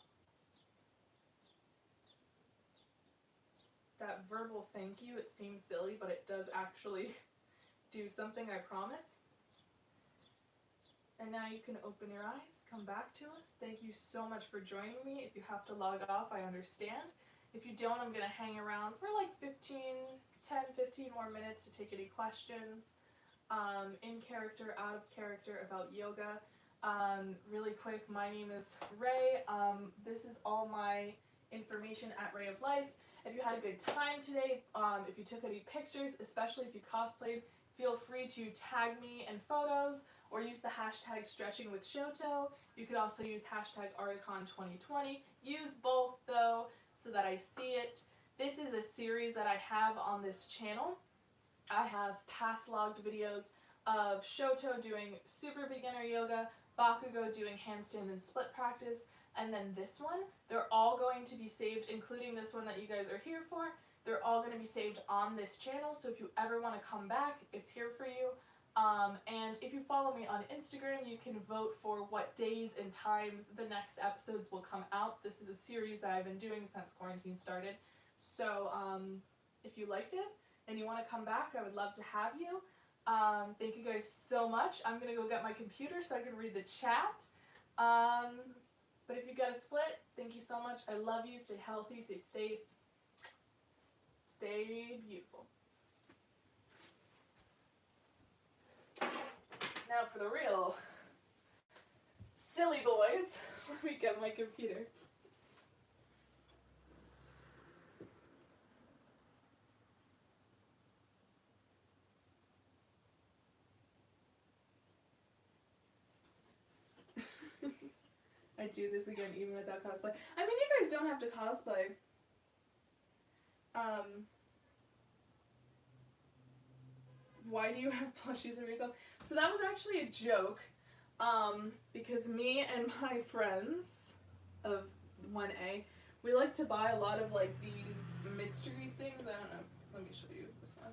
That verbal thank you, it seems silly, but it does actually do something, I promise. And now you can open your eyes, come back to us. Thank you so much for joining me. If you have to log off, I understand. If you don't, I'm going to hang around for like 10, 15 more minutes to take any questions. In character, out of character, about yoga. Really quick, my name is Ray. This is all my information at Ray of Life. If you had a good time today, if you took any pictures, especially if you cosplayed, feel free to tag me in photos or use the hashtag stretching with Shoto. You could also use hashtag Arda Con 2020. Use both though so that I see it. This is a series that I have on this channel. I have past logged videos of Shoto doing super beginner yoga, Bakugo doing handstand and split practice, and then this one. They're all going to be saved, including this one that you guys are here for. They're all going to be saved on this channel, so if you ever want to come back, it's here for you. And if you follow me on Instagram, you can vote for what days and times the next episodes will come out. This is a series that I've been doing since quarantine started. So if you liked it, and you want to come back, I would love to have you. Thank you guys so much. I'm going to go get my computer so I can read the chat. But if you got a split, thank you so much. I love you. Stay healthy. Stay safe. Stay beautiful. Now for the real silly boys, let me get my computer. I do this again even without cosplay. I mean, you guys don't have to cosplay. why do you have plushies of yourself? So that was actually a joke, because me and my friends of 1A, we like to buy a lot of like these mystery things. I don't know. Let me show you this one.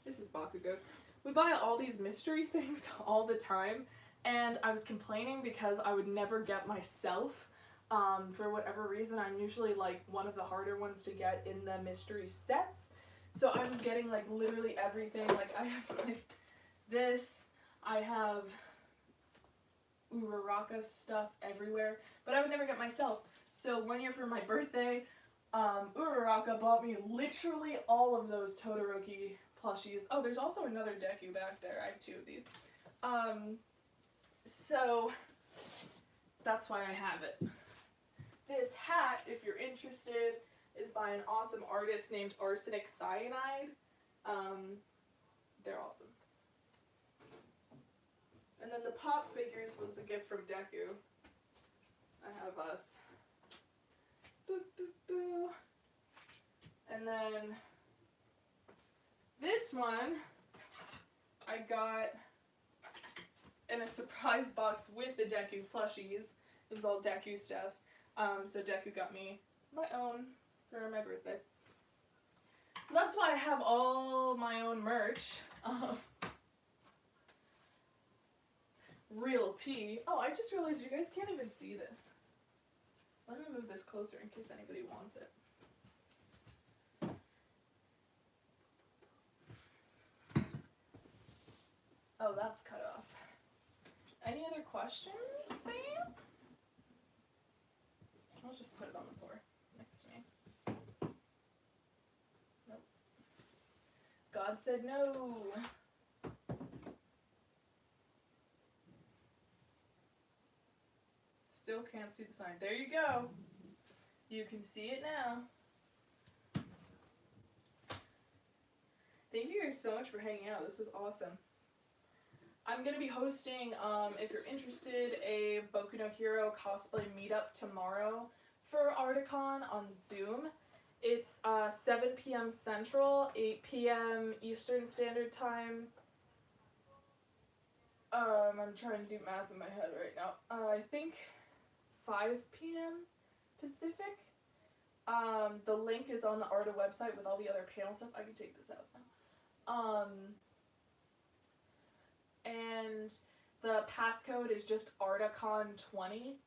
This is Bakugo's. We buy all these mystery things all the time, and I was complaining because I would never get myself. For whatever reason, I'm usually like one of the harder ones to get in the mystery sets. So I was getting like literally everything. Like I have like this, I have Uraraka stuff everywhere, but I would never get myself. So one year for my birthday, Uraraka bought me literally all of those Todoroki plushies. Oh, there's also another Deku back there. I have 2 of these. So that's why I have it. This hat, if you're interested, is by an awesome artist named Arsenic Cyanide. They're awesome. And then the pop figures was a gift from Deku. I have us. Boo, boo, boo. And then this one I got in a surprise box with the Deku plushies. It was all Deku stuff. So Deku got me my own for my birthday. So that's why I have all my own merch. Real tea. Oh, I just realized you guys can't even see this. Let me move this closer in case anybody wants it. Oh, that's cut off. Any other questions, ma'am? I'll just put it on the floor next to me. Nope. God said no. Still can't see the sign. There you go. You can see it now. Thank you guys so much for hanging out. This is awesome. I'm going to be hosting, if you're interested, a Boku no Hero cosplay meetup tomorrow for Arda Con on Zoom. It's 7 p.m. Central, 8 p.m. Eastern Standard Time. I'm trying to do math in my head right now. I think 5 p.m. Pacific. The link is on the Arda website with all the other panel stuff. I can take this out now. And the passcode is just ArdaCon20.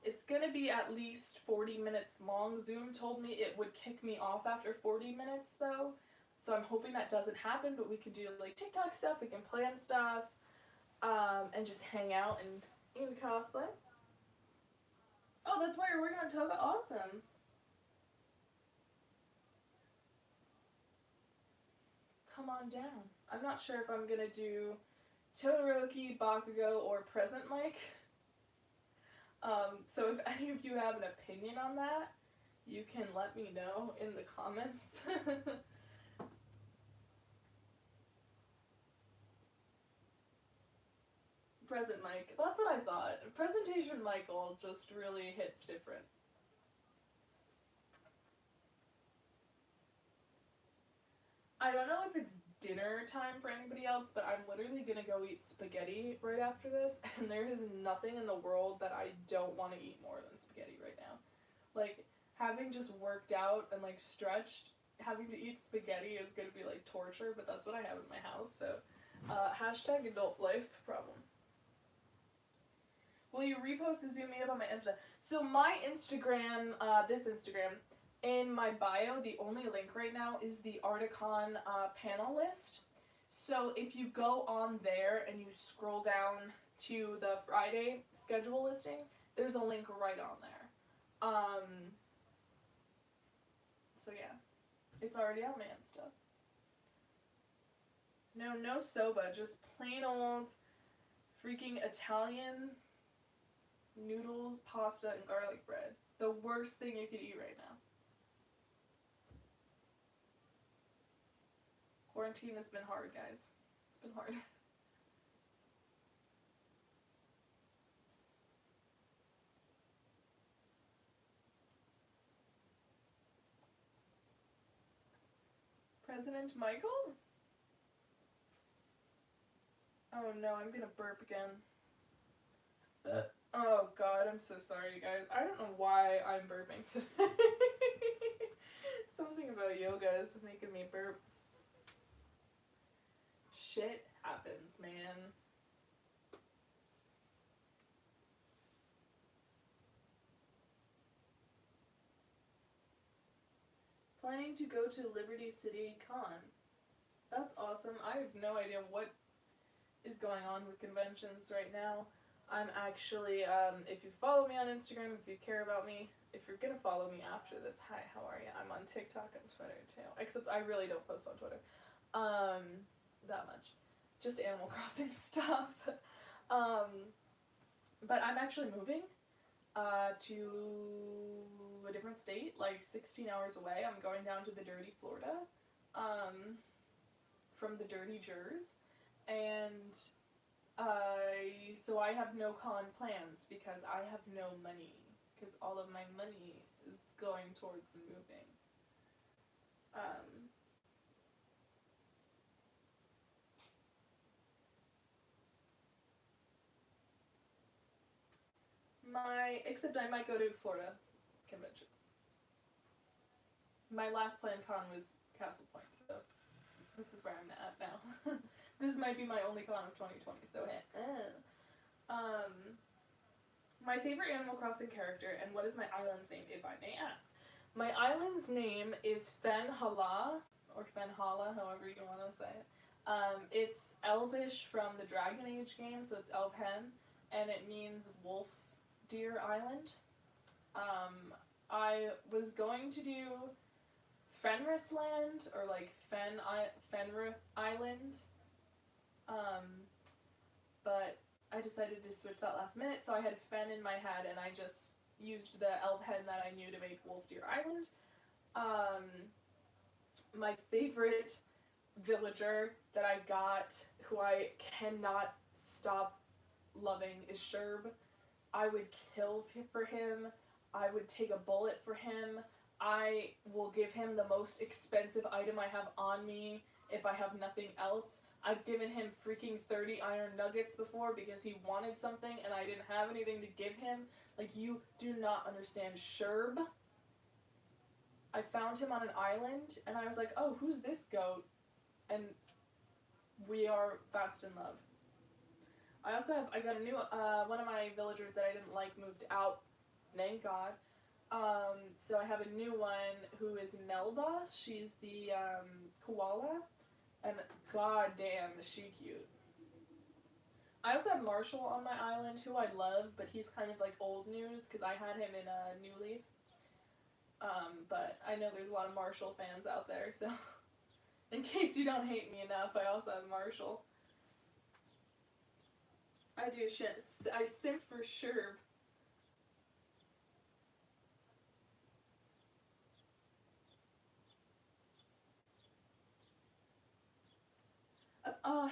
It's gonna be at least 40 minutes long. Zoom told me it would kick me off after 40 minutes though. So I'm hoping that doesn't happen, but we could do like TikTok stuff, we can plan stuff, and just hang out and in cosplay. Oh, that's why you're working on Toga? Awesome. Come on down. I'm not sure if I'm gonna do Todoroki, Bakugo, or Present Mic. So if any of you have an opinion on that, you can let me know in the comments. Present Mic. That's what I thought. Presentation Michael just really hits different. I don't know if it's dinner time for anybody else, but I'm literally gonna go eat spaghetti right after this, and there is nothing in the world that I don't want to eat more than spaghetti right now. Like, having just worked out and like stretched, having to eat spaghetti is gonna be like torture, but that's what I have in my house, so hashtag adult life problem. Will you repost the Zoom meetup on my Insta? So my Instagram, this Instagram, in my bio, the only link right now is the Arda Con panel list. So if you go on there and you scroll down to the Friday schedule listing, there's a link right on there. So yeah, it's already on my Insta. No soba, just plain old freaking Italian noodles, pasta, and garlic bread. The worst thing you could eat right now. Quarantine has been hard, guys. It's been hard. President Michael? Oh no, I'm gonna burp again. Oh god, I'm so sorry, guys. I don't know why I'm burping today. Something about yoga is making me burp. Shit happens, man. Planning to go to Liberty City Con. That's awesome. I have no idea what is going on with conventions right now. I'm actually, if you follow me on Instagram, if you care about me, if you're gonna follow me after this, hi, how are you? I'm on TikTok and Twitter too. Except I really don't post on Twitter. That much. Just Animal Crossing stuff. But I'm actually moving to a different state, like 16 hours away. I'm going down to the dirty Florida, from the dirty Jers, and so I have no con plans because I have no money, because all of my money is going towards moving. Except I might go to Florida conventions. My last planned con was Castle Point, so this is where I'm at now. This might be my only con of 2020, so my favorite Animal Crossing character, and what is my island's name, if I may ask? My island's name is Fenhala, or Fenhala, however you want to say it. It's Elvish from the Dragon Age game, so it's Elven, and it means Wolf Deer Island. I was going to do Fenris Land, or like Fenrir Island, but I decided to switch that last minute, so I had Fen in my head, and I just used the Elven that I knew to make Wolf Deer Island. My favorite villager that I got, who I cannot stop loving, is Sherb. I would kill for him. I would take a bullet for him. I will give him the most expensive item I have on me if I have nothing else. I've given him freaking 30 iron nuggets before because he wanted something and I didn't have anything to give him. Like, you do not understand. Sherb. I found him on an island and I was like, oh, who's this goat? And we are fast in love. I also have, I got a new, one of my villagers that I didn't like moved out, thank God. So I have a new one who is Melba. She's the koala, and god damn is she cute. I also have Marshall on my island, who I love, but he's kind of like old news because I had him in a New Leaf. But I know there's a lot of Marshall fans out there, so in case you don't hate me enough, I also have Marshall. I do shit. I simp for sure.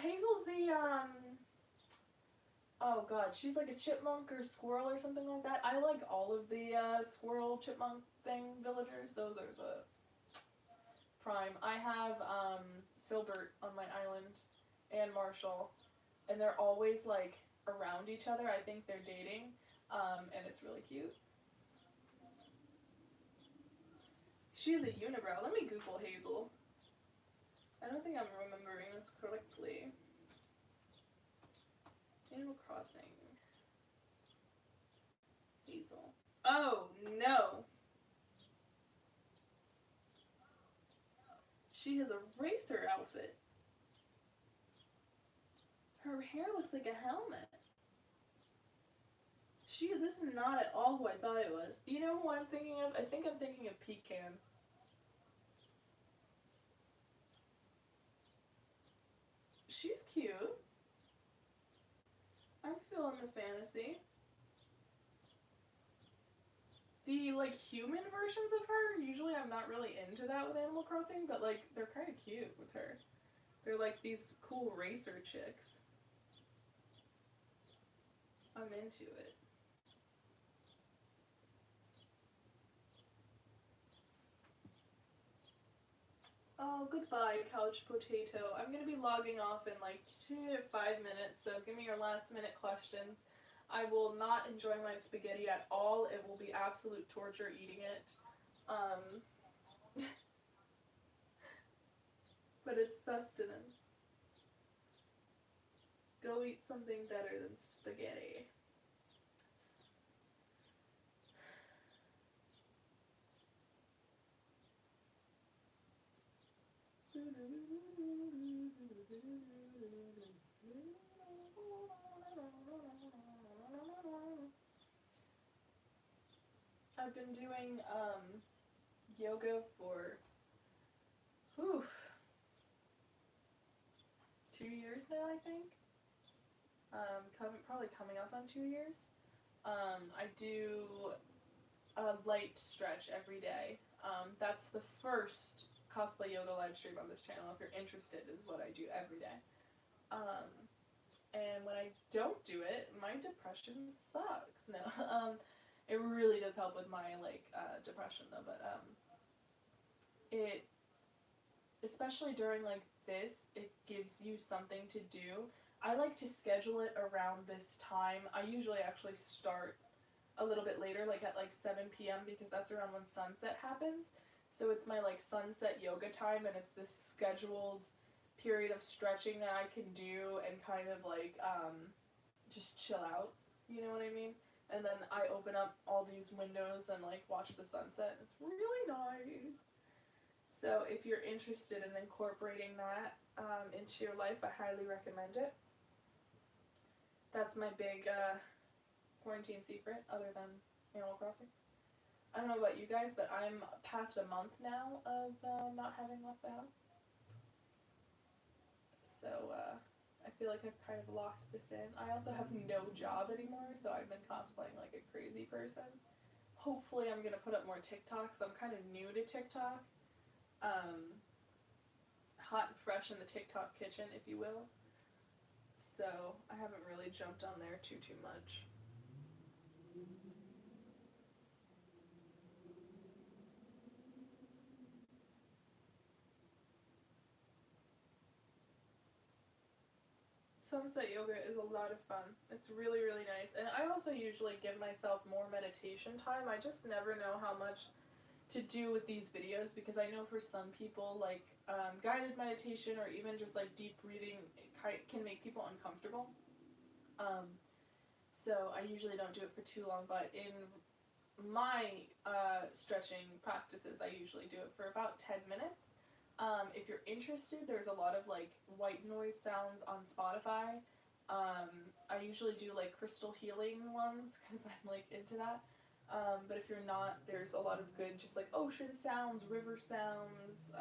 Hazel's the, oh god, she's like a chipmunk or squirrel or something like that. I like all of the, squirrel, chipmunk thing villagers. Those are the prime. I have, Filbert on my island, and Marshall, and they're always, like, around each other. I think they're dating, and it's really cute. She is a unibrow. Let me Google Hazel. I don't think I'm remembering this correctly. Animal Crossing. Hazel. Oh, no! She has a racer outfit. Her hair looks like a helmet. This is not at all who I thought it was. You know who I'm thinking of? I think I'm thinking of Pecan. She's cute. I'm feeling the fantasy. The, like, human versions of her, usually I'm not really into that with Animal Crossing, but, like, they're kind of cute with her. They're, like, these cool racer chicks. I'm into it. Oh, goodbye, couch potato. I'm gonna be logging off in like 2 to 5 minutes, so give me your last minute questions. I will not enjoy my spaghetti at all. It will be absolute torture eating it. But it's sustenance. Go eat something better than spaghetti. I've been doing yoga for 2 years now, I think. Probably coming up on 2 years. I do a light stretch every day. That's the first cosplay yoga live stream on this channel. If you're interested, is what I do every day. And when I don't do it, my depression sucks. No, it really does help with my depression though. But it, especially during like this, it gives you something to do. I like to schedule it around this time. I usually actually start a little bit later, like at like 7 p.m. because that's around when sunset happens. So it's my like sunset yoga time, and it's this scheduled period of stretching that I can do and kind of like just chill out, you know what I mean? And then I open up all these windows and like watch the sunset. It's really nice. So if you're interested in incorporating that into your life, I highly recommend it. That's my big quarantine secret, other than Animal Crossing. I don't know about you guys, but I'm past a month now of not having left the house. So I feel like I've kind of locked this in. I also have no job anymore, so I've been cosplaying like a crazy person. Hopefully I'm going to put up more TikToks. I'm kind of new to TikTok. Hot and fresh in the TikTok kitchen, if you will. So I haven't really jumped on there too much. Sunset yoga is a lot of fun. It's really, really nice. And I also usually give myself more meditation time. I just never know how much to do with these videos, because I know for some people, like, guided meditation or even just, like, deep breathing can make people uncomfortable. So I usually don't do it for too long, but in my stretching practices, I usually do it for about 10 minutes. If you're interested, there's a lot of like white noise sounds on Spotify. I usually do like crystal healing ones because I'm like into that. But if you're not, there's a lot of good just like ocean sounds, river sounds,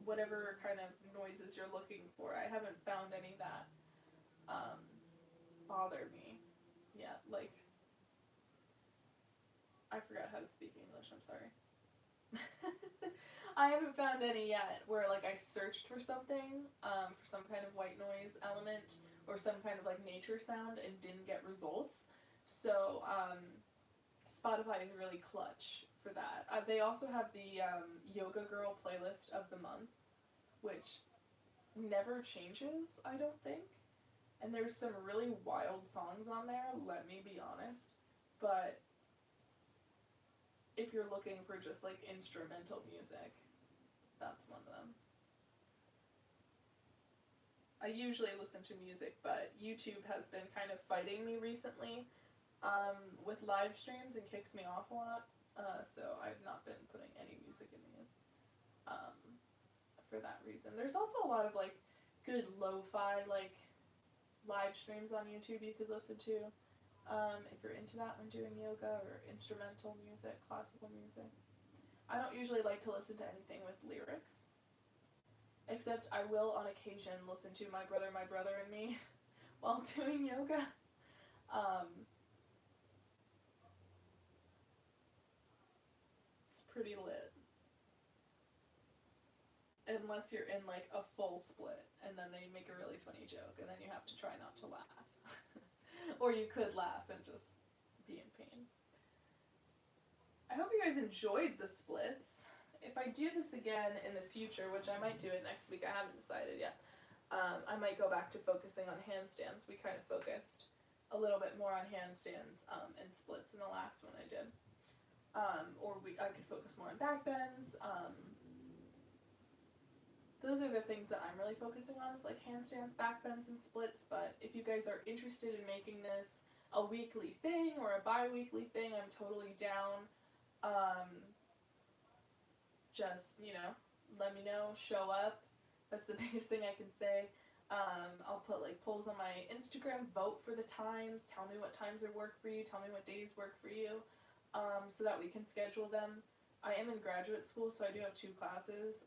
whatever kind of noises you're looking for. I haven't found any that bother me yet. Like, I forgot how to speak English, I'm sorry. I haven't found any yet where like I searched for something, for some kind of white noise element or some kind of like nature sound and didn't get results. So Spotify is really clutch for that. They also have the Yoga Girl playlist of the month, which never changes, I don't think. And there's some really wild songs on there, let me be honest. But if you're looking for just like instrumental music, that's one of them. I usually listen to music, but YouTube has been kind of fighting me recently with live streams and kicks me off a lot. So I've not been putting any music in these for that reason. There's also a lot of like good lo-fi like live streams on YouTube you could listen to. If you're into that when doing yoga, or instrumental music, classical music. I don't usually like to listen to anything with lyrics, except I will on occasion listen to My Brother and Me while doing yoga. It's pretty lit. Unless you're in like a full split, and then they make a really funny joke, and then you have to try not to laugh. Or you could laugh and just be in pain. I hope you guys enjoyed the splits. if I do this again in the future, which I might do it next week, I haven't decided yet, I might go back to focusing on handstands. We kind of focused a little bit more on handstands and splits in the last one I did. I could focus more on back bends. Those are the things that I'm really focusing on, is like handstands, back bends, and splits. But if you guys are interested in making this a weekly thing or a bi-weekly thing, I'm totally down. Just, let me know, show up. That's the biggest thing I can say. I'll put like polls on my Instagram, vote for the times, tell me what times are work for you, tell me what days work for you, so that we can schedule them. I am in graduate school, so I do have 2 classes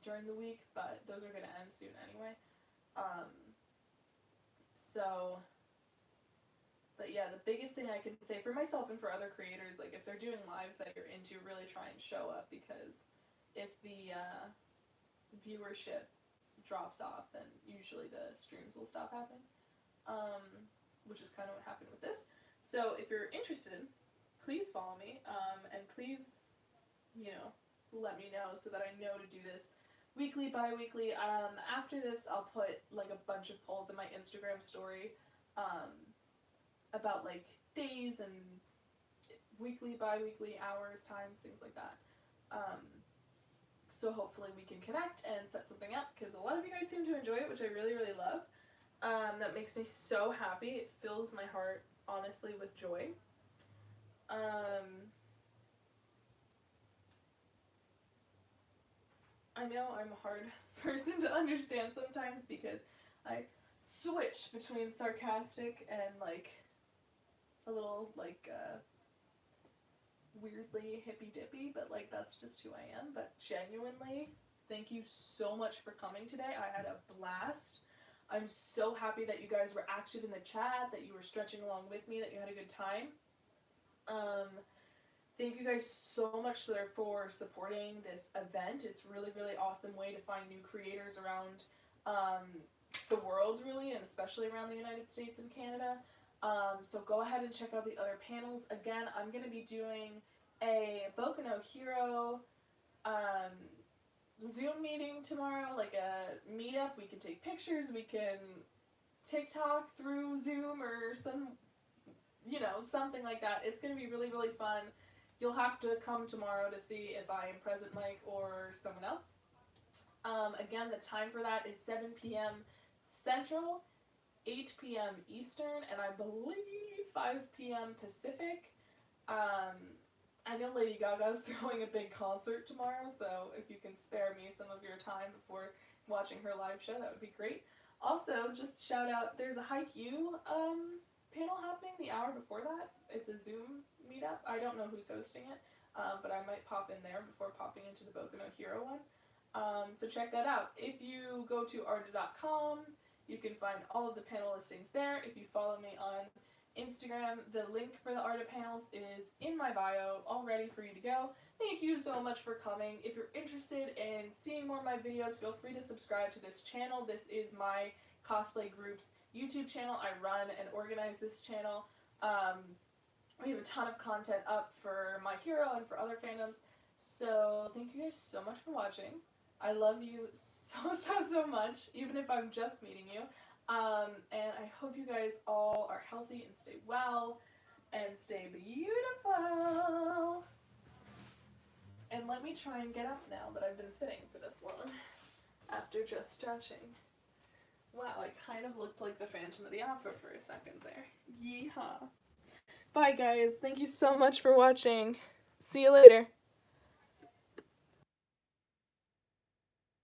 during the week, but those are going to end soon anyway. But yeah, the biggest thing I can say for myself and for other creators, like if they're doing lives that you're into, really try and show up, because if the viewership drops off, then usually the streams will stop happening, which is kind of what happened with this. So if you're interested, please follow me, and please, let me know so that I know to do this weekly, bi-weekly. After this, I'll put like a bunch of polls in my Instagram story about like days and weekly, bi-weekly, hours, times, things like that. So hopefully we can connect and set something up, because a lot of you guys seem to enjoy it, which I really, really love. That makes me so happy. It fills my heart, honestly, with joy. I know I'm a hard person to understand sometimes, because I switch between sarcastic and like a little like weirdly hippy-dippy, but like that's just who I am. But genuinely, thank you so much for coming today. I had a blast. I'm so happy that you guys were active in the chat, that you were stretching along with me, that you had a good time. Thank you guys so much for supporting this event. It's really, really awesome way to find new creators around the world, really, and especially around the United States and Canada. So go ahead and check out the other panels. Again, I'm going to be doing a Boku no Hero Zoom meeting tomorrow, like a meetup. We can take pictures, we can TikTok through Zoom or something like that. It's going to be really, really fun. You'll have to come tomorrow to see if I am present, Mike, or someone else. Again, the time for that is 7 p.m. Central, 8 p.m. Eastern, and I believe 5 p.m. Pacific. I know Lady Gaga's throwing a big concert tomorrow, so if you can spare me some of your time before watching her live show, that would be great. Also, just shout out, there's a Haikyuu panel happening the hour before that. It's a Zoom meetup. I don't know who's hosting it, but I might pop in there before popping into the Boku no Hero one. So check that out. If you go to Arda.com, you can find all of the panel listings there. If you follow me on Instagram, the link for the Arda panels is in my bio, all ready for you to go. Thank you so much for coming. If you're interested in seeing more of my videos, feel free to subscribe to this channel. This is my cosplay group's YouTube channel. I run and organize this channel. We have a ton of content up for My Hero and for other fandoms. So thank you guys so much for watching. I love you so much, even if I'm just meeting you. And I hope you guys all are healthy and stay well and stay beautiful. And let me try and get up now that I've been sitting for this long after just stretching. Wow, I kind of looked like the Phantom of the Opera for a second there. Yeehaw. Bye guys, thank you so much for watching. See you later.